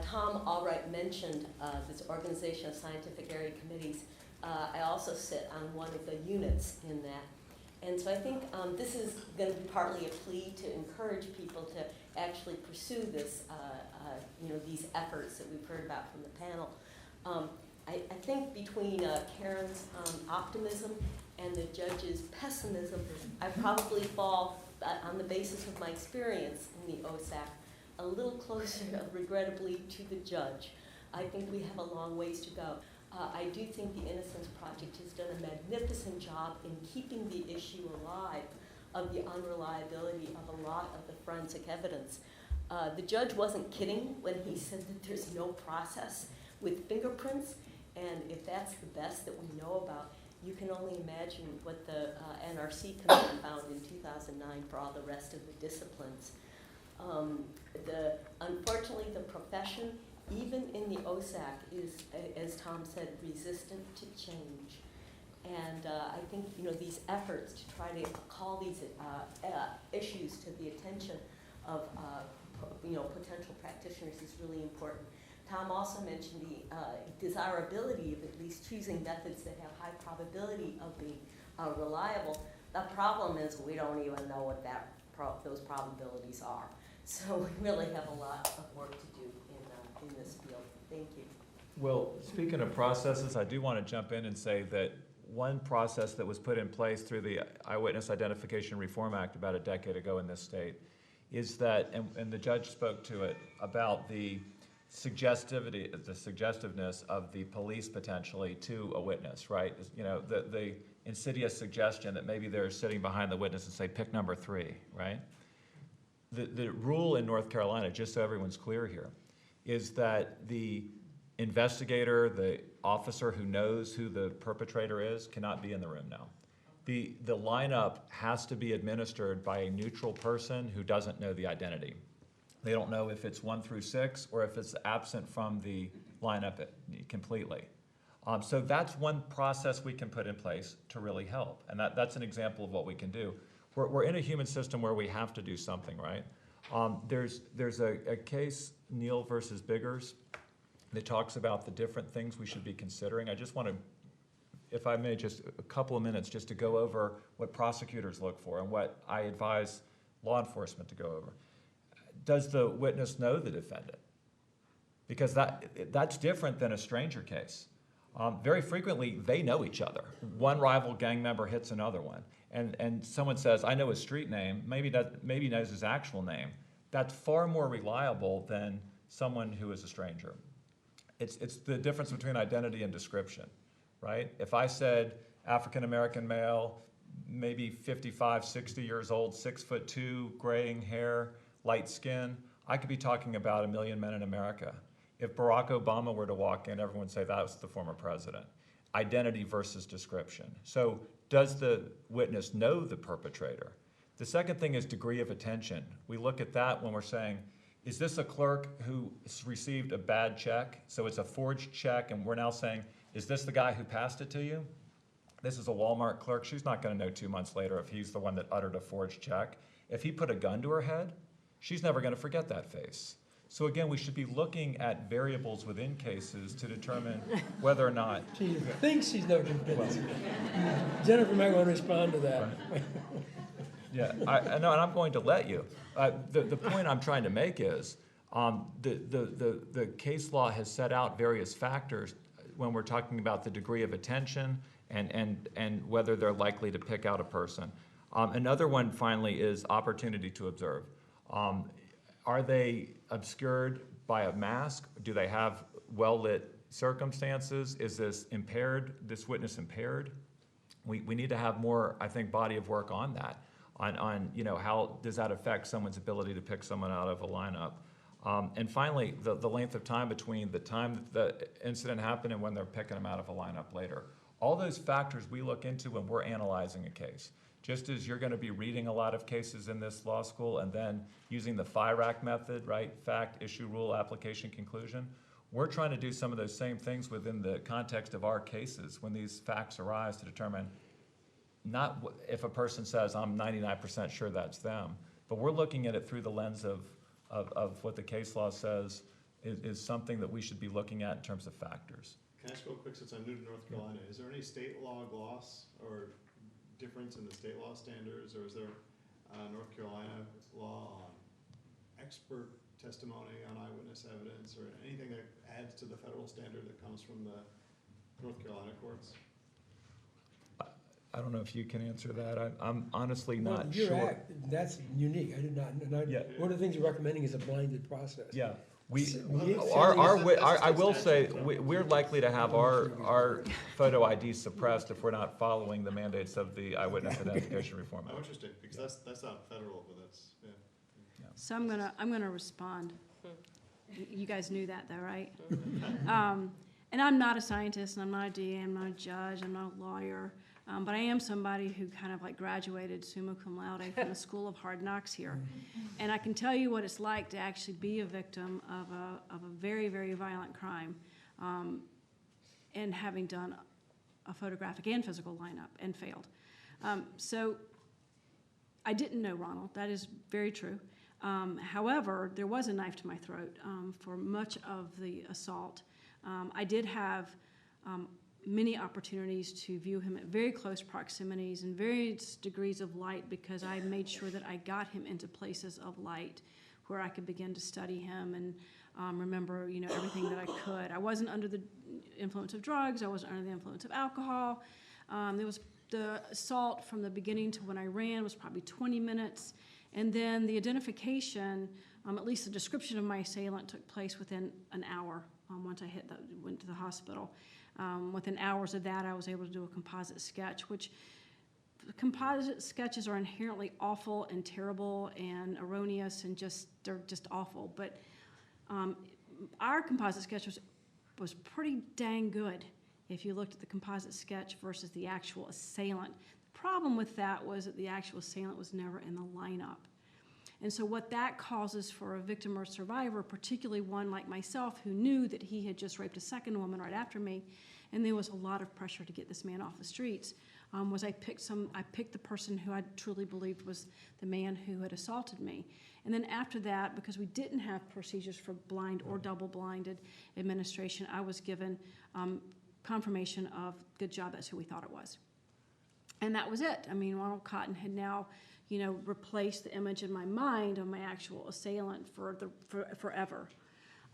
Tom Albright mentioned this organization of scientific area committees. I also sit on one of the units in that. And so I think this is going to be partly a plea to encourage people to actually pursue this, these efforts that we've heard about from the panel. I think between Karen's optimism and the judge's pessimism, I probably fall, on the basis of my experience in the OSAC, a little closer, regrettably, to the judge. I think we have a long ways to go. I do think the Innocence Project has done a magnificent job in keeping the issue alive of the unreliability of a lot of the forensic evidence. The judge wasn't kidding when he said that there's no process with fingerprints, and if that's the best that we know about, you can only imagine what the NRC committee found in 2009 for all the rest of the disciplines. Unfortunately, the profession, even in the OSAC, is, as Tom said, resistant to change. And I think these efforts to try to call these issues to the attention of potential practitioners is really important. Tom also mentioned the desirability of at least choosing methods that have high probability of being reliable. The problem is we don't even know what those probabilities are. So we really have a lot of work to do in this field. Thank you. Well, speaking of processes, I do want to jump in and say that one process that was put in place through the Eyewitness Identification Reform Act about a decade ago in this state is that, and the judge spoke to it, about the suggestiveness of the police potentially to a witness, right? The insidious suggestion that maybe they're sitting behind the witness and say, pick number 3, right? The rule in North Carolina, just so everyone's clear here, is that the investigator, the officer who knows who the perpetrator is, cannot be in the room now. The lineup has to be administered by a neutral person who doesn't know the identity. They don't know if it's 1 through 6 or if it's absent from the lineup completely. So that's one process we can put in place to really help. And that's an example of what we can do. We're in a human system where we have to do something, right? There's a case, Neal versus Biggers, that talks about the different things we should be considering. I just want to, if I may, just a couple of minutes just to go over what prosecutors look for and what I advise law enforcement to go over. Does the witness know the defendant? Because that's different than a stranger case. Very frequently, they know each other. One rival gang member hits another one, and someone says, I know his street name, maybe knows his actual name. That's far more reliable than someone who is a stranger. It's the difference between identity and description, right? If I said African-American male, maybe 55, 60 years old, 6'2", graying hair, light skin, I could be talking about 1 million men in America. If Barack Obama were to walk in, everyone would say that was the former president. Identity versus description. So does the witness know the perpetrator? The second thing is degree of attention. We look at that when we're saying, is this a clerk who received a bad check? So it's a forged check, and we're now saying, is this the guy who passed it to you? This is a Walmart clerk. She's not going to know 2 months later if he's the one that uttered a forged check. If he put a gun to her head, she's never going to forget that face. So again, we should be looking at variables within cases to determine whether or not. She thinks she's never convinced. Jennifer might want to respond to that. Right. Yeah, I know, and I'm going to let you. The point I'm trying to make is the case law has set out various factors when we're talking about the degree of attention and whether they're likely to pick out a person. Another one, finally, is opportunity to observe. Are they obscured by a mask? Do they have well-lit circumstances? Is this witness impaired? We need to have more, I think, body of work on that, on how does that affect someone's ability to pick someone out of a lineup? And finally, the length of time between the time that the incident happened and when they're picking them out of a lineup later. All those factors we look into when we're analyzing a case. Just as you're going to be reading a lot of cases in this law school and then using the FIRAC method, right? Fact, issue, rule, application, conclusion. We're trying to do some of those same things within the context of our cases when these facts arise to determine not if a person says, I'm 99% sure that's them, but we're looking at it through the lens of what the case law says is something that we should be looking at in terms of factors. Can I ask real quick, since I'm new to North Carolina, is there any state law gloss or difference in the state law standards, or is there North Carolina law on expert testimony on eyewitness evidence, or anything that adds to the federal standard that comes from the North Carolina courts? I don't know if you can answer that. I'm honestly not Well, your sure. act, that's unique. I did not know. Yeah. One of the things you're recommending is a blinded process. Yeah, I will say we're likely to have our photo ID suppressed if we're not following the mandates of the Eyewitness Identification Reform I'm Act. Yeah. interested, because that's not federal, but that's, yeah. So I'm gonna respond. You guys knew that though, right? And I'm not a scientist, and I'm not a DA, I'm not a judge, I'm not a lawyer, but I am somebody who kind of like graduated summa cum laude from the School of Hard Knocks here. And I can tell you what it's like to actually be a victim of a very, very violent crime, and having done a photographic and physical lineup and failed. So I didn't know Ronald, that is very true. However, there was a knife to my throat for much of the assault. I did have many opportunities to view him at very close proximities and various degrees of light, because I made sure that I got him into places of light where I could begin to study him and remember, everything that I could. I wasn't under the influence of drugs. I wasn't under the influence of alcohol. There was the assault from the beginning to when I ran was probably 20 minutes. And then the identification, at least the description of my assailant, took place within an hour once I went to the hospital. Within hours of that, I was able to do a composite sketch, which composite sketches are inherently awful and terrible and erroneous and they're just awful. But our composite sketch was pretty dang good if you looked at the composite sketch versus the actual assailant. The problem with that was that the actual assailant was never in the lineup. And so what that causes for a victim or survivor, particularly one like myself who knew that he had just raped a second woman right after me, and there was a lot of pressure to get this man off the streets, was I picked the person who I truly believed was the man who had assaulted me. And then after that, because we didn't have procedures for blind or double-blinded administration, I was given confirmation of, good job, that's who we thought it was. And that was it. I mean, Ronald Cotton had now, replaced the image in my mind of my actual assailant forever.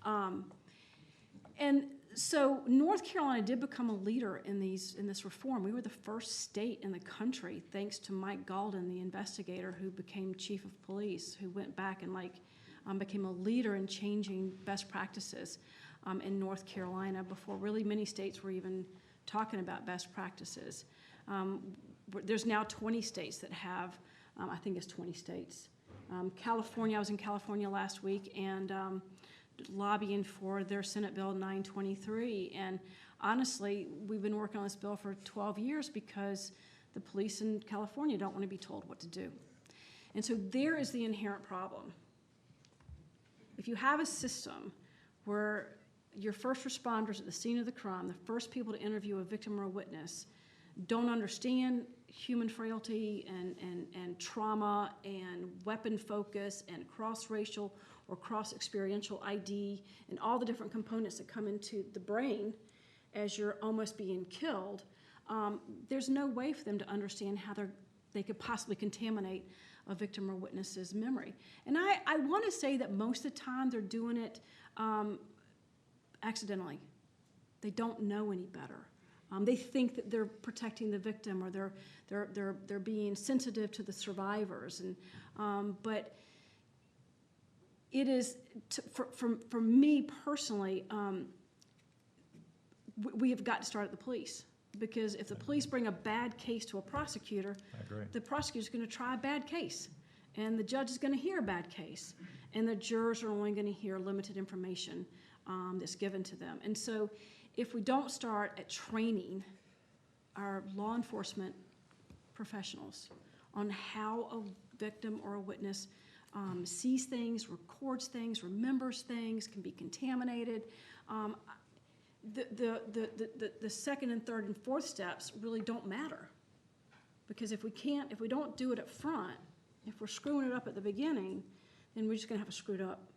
And so North Carolina did become a leader in this reform. We were the first state in the country, thanks to Mike Galden, the investigator who became chief of police, who went back and became a leader in changing best practices in North Carolina before really many states were even talking about best practices. There's now 20 states that have, I think it's 20 states. California, I was in California last week and lobbying for their Senate Bill 923. And honestly, we've been working on this bill for 12 years because the police in California don't want to be told what to do. And so there is the inherent problem. If you have a system where your first responders at the scene of the crime, the first people to interview a victim or a witness, don't understand human frailty and trauma and weapon focus and cross-racial or cross-experiential ID and all the different components that come into the brain as you're almost being killed, there's no way for them to understand how they could possibly contaminate a victim or witness's memory. And I want to say that most of the time they're doing it accidentally. They don't know any better. They think that they're protecting the victim or they're being sensitive to the survivors, but it is for me personally. We have got to start at the police, because if the police bring a bad case to a prosecutor, the prosecutor's going to try a bad case, and the judge is going to hear a bad case, and the jurors are only going to hear limited information that's given to them. And so if we don't start at training our law enforcement professionals on how a victim or a witness sees things, records things, remembers things, can be contaminated, the second and third and fourth steps really don't matter. Because if we don't do it up front, if we're screwing it up at the beginning, then we're just going to have a screwed up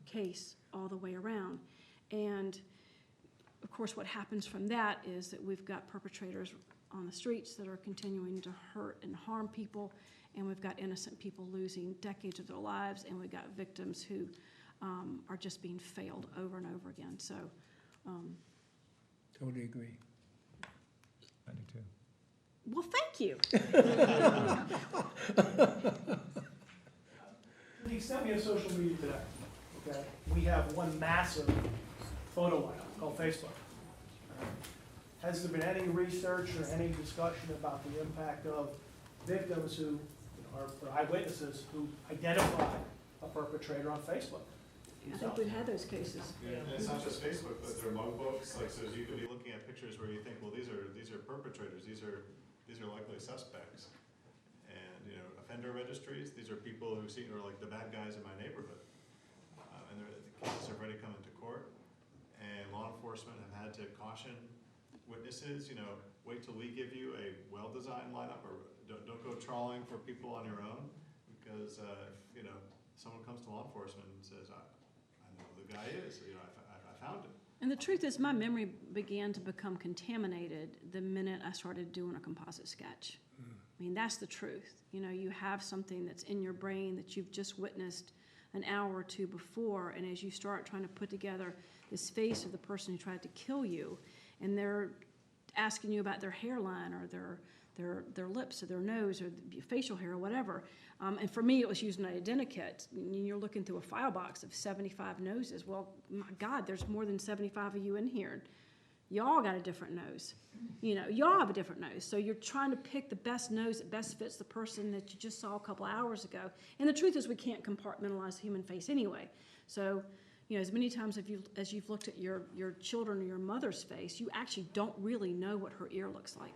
case all the way around. And of course, what happens from that is that we've got perpetrators on the streets that are continuing to hurt and harm people, and we've got innocent people losing decades of their lives, and we've got victims who are just being failed over and over again. So, Totally agree. I do too. well, thank you. To the extent we have social media today, okay, we have one massive photo lineup called Facebook. Has there been any research or any discussion about the impact of victims who are eyewitnesses who identify a perpetrator on Facebook? I think we've had those cases. Yeah, and it's not just Facebook, but there are mug books, so you could be looking at pictures where you think, well, these are perpetrators, these are likely suspects. And, offender registries, these are people who are like the bad guys in my neighborhood. And the cases have already come into court, and law enforcement have had to caution witnesses, wait till we give you a well-designed lineup, or don't go trawling for people on your own, because if, someone comes to law enforcement and says, I know who the guy is, I found him. And the truth is, my memory began to become contaminated the minute I started doing a composite sketch. I mean, that's the truth. You have something that's in your brain that you've just witnessed an hour or two before, and as you start trying to put together this face of the person who tried to kill you, and they're asking you about their hairline or their lips or their nose or facial hair or whatever. And for me, it was using an identikit. You're looking through a file box of 75 noses. Well, my God, there's more than 75 of you in here. Y'all got a different nose. Y'all have a different nose. So you're trying to pick the best nose that best fits the person that you just saw a couple hours ago. And the truth is, we can't compartmentalize the human face anyway. So, you know, as many times as you've looked at your children or your mother's face, you actually don't really know what her ear looks like.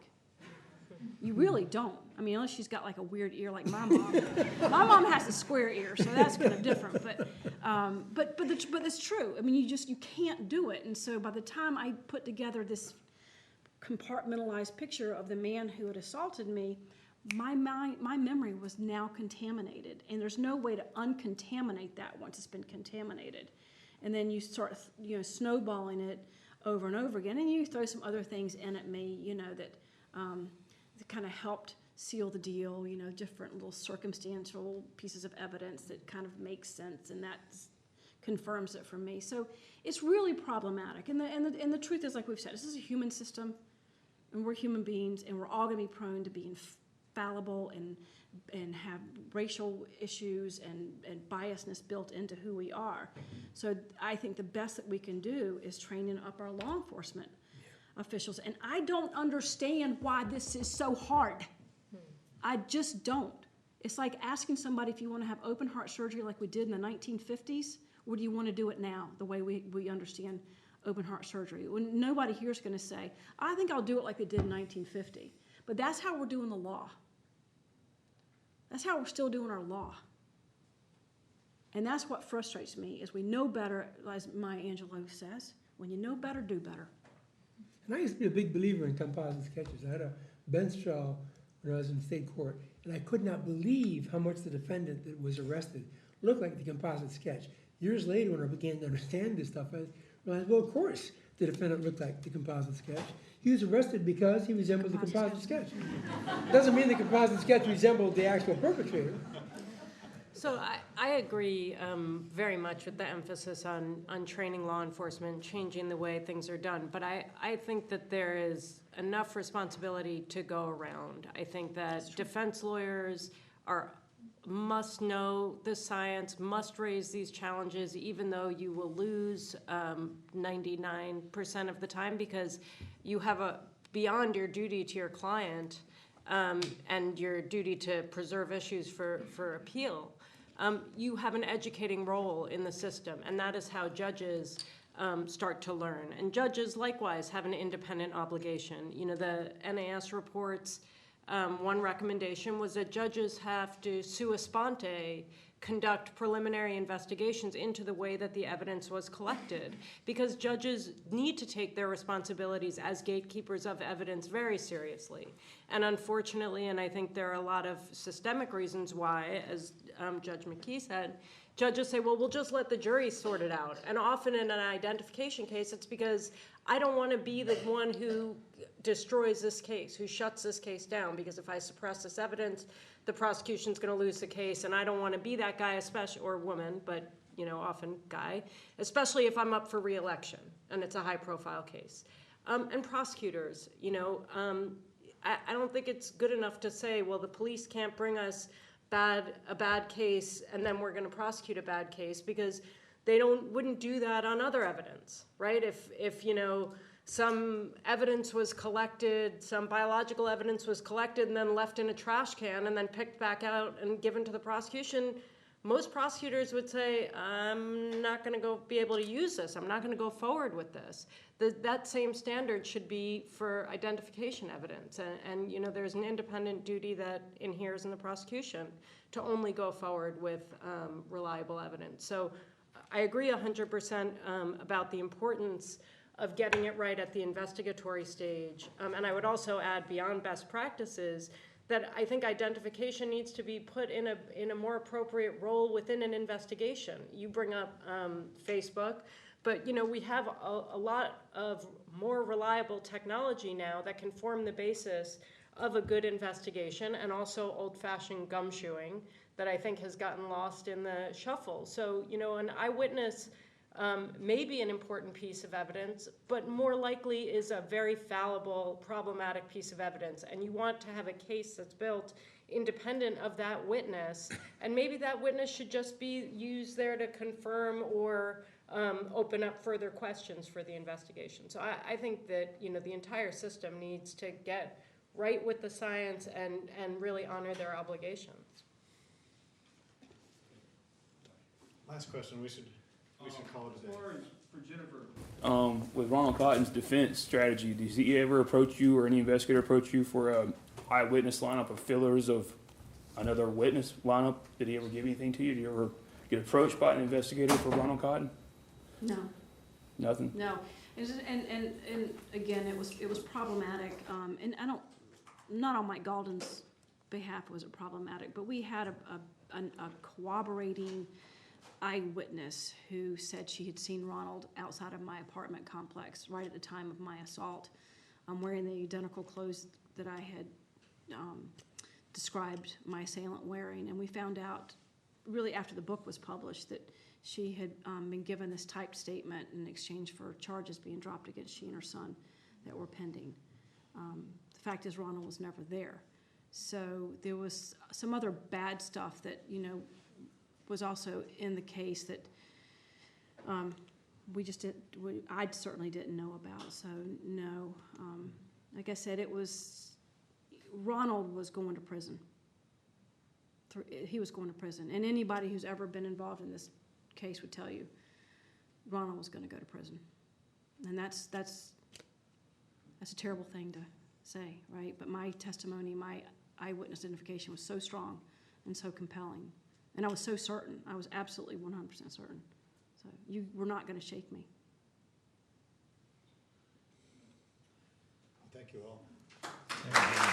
You really don't. I mean, unless she's got like a weird ear like my mom. My mom has a square ear, so that's kind of different. But it's true. I mean, you can't do it. And so by the time I put together this compartmentalized picture of the man who had assaulted me, my memory was now contaminated, and there's no way to uncontaminate that once it's been contaminated. And then you start, you know, snowballing it over and over again, and you throw some other things in at me, you know, that kind of helped seal the deal, you know, different little circumstantial pieces of evidence that kind of make sense, and that confirms it for me. So it's really problematic. And the truth is, like we've said, this is a human system, and we're human beings, and we're all going to be prone to being fallible and have racial issues and biasness built into who we are. So I think the best that we can do is training up our law enforcement officials. And I don't understand why this is so hard. I just don't. It's like asking somebody if you want to have open heart surgery like we did in the 1950s, or do you want to do it now, the way we understand open heart surgery? When nobody here is going to say, I think I'll do it like they did in 1950. But that's how we're doing the law. That's how we're still doing our law. And that's what frustrates me, is we know better, as Maya Angelou says, when you know better, do better. And I used to be a big believer in composite sketches. I had a bench trial when I was in state court, and I could not believe how much the defendant that was arrested looked like the composite sketch. Years later, when I began to understand this stuff, I realized, well, of course, the defendant looked like the composite sketch. He was arrested because he resembled the composite sketch. Doesn't mean the composite sketch resembled the actual perpetrator. So I agree very much with the emphasis on training law enforcement, changing the way things are done. But I think that there is enough responsibility to go around. I think that defense lawyers must know the science, must raise these challenges, even though you will lose 99% of the time, because you have beyond your duty to your client and your duty to preserve issues for appeal, you have an educating role in the system, and that is how judges start to learn. And judges likewise have an independent obligation. You know, the NAS reports, one recommendation was that judges have to sua sponte conduct preliminary investigations into the way that the evidence was collected, because judges need to take their responsibilities as gatekeepers of evidence very seriously. And unfortunately, and I think there are a lot of systemic reasons why, as Judge McKee said, judges say, well, we'll just let the jury sort it out. And often in an identification case, it's because I don't want to be the one who destroys this case, who shuts this case down, because if I suppress this evidence, the prosecution's going to lose the case, and I don't want to be that guy, especially, or woman, but you know, often guy, especially if I'm up for re-election and it's a high-profile case. And prosecutors, you know, I don't think it's good enough to say, well, the police can't bring us a bad case and then we're going to prosecute a bad case, because they wouldn't do that on other evidence, right? If you know, some evidence was collected, some biological evidence was collected and then left in a trash can and then picked back out and given to the prosecution, most prosecutors would say, I'm not going to be able to use this. I'm not going to go forward with this. That same standard should be for identification evidence. And you know, there's an independent duty that inheres in the prosecution to only go forward with reliable evidence. So I agree 100% about the importance of getting it right at the investigatory stage. And I would also add, beyond best practices, that I think identification needs to be put in a more appropriate role within an investigation. You bring up Facebook, but you know, we have a lot of more reliable technology now that can form the basis of a good investigation, and also old-fashioned gumshoeing that I think has gotten lost in the shuffle. So, you know, an eyewitness may be an important piece of evidence, but more likely is a very fallible, problematic piece of evidence. And you want to have a case that's built independent of that witness, and maybe that witness should just be used there to confirm or open up further questions for the investigation. So I think that, you know, the entire system needs to get right with the science and really honor their obligations. Last question, we should We should call it a day. As far as for Jennifer, With Ronald Cotton's defense strategy, does he ever approach you or any investigator approach you for a eyewitness lineup of fillers of another witness lineup? Did he ever give anything to you? Did you ever get approached by an investigator for Ronald Cotton? No. Nothing? No, and again, it was problematic, and I don't, not on Mike Galden's behalf was it problematic, but we had a corroborating eyewitness who said she had seen Ronald outside of my apartment complex right at the time of my assault, wearing the identical clothes that I had described my assailant wearing, and we found out really after the book was published that she had been given this typed statement in exchange for charges being dropped against she and her son that were pending. The fact is Ronald was never there. So there was some other bad stuff that, was also in the case that I certainly didn't know about. So no, like I said, Ronald was going to prison. He was going to prison. And anybody who's ever been involved in this case would tell you Ronald was going to go to prison. And that's a terrible thing to say, right? But my testimony, my eyewitness identification was so strong and so compelling. And I was so certain. I was absolutely 100% certain. So you were not going to shake me. Thank you all. Thank you.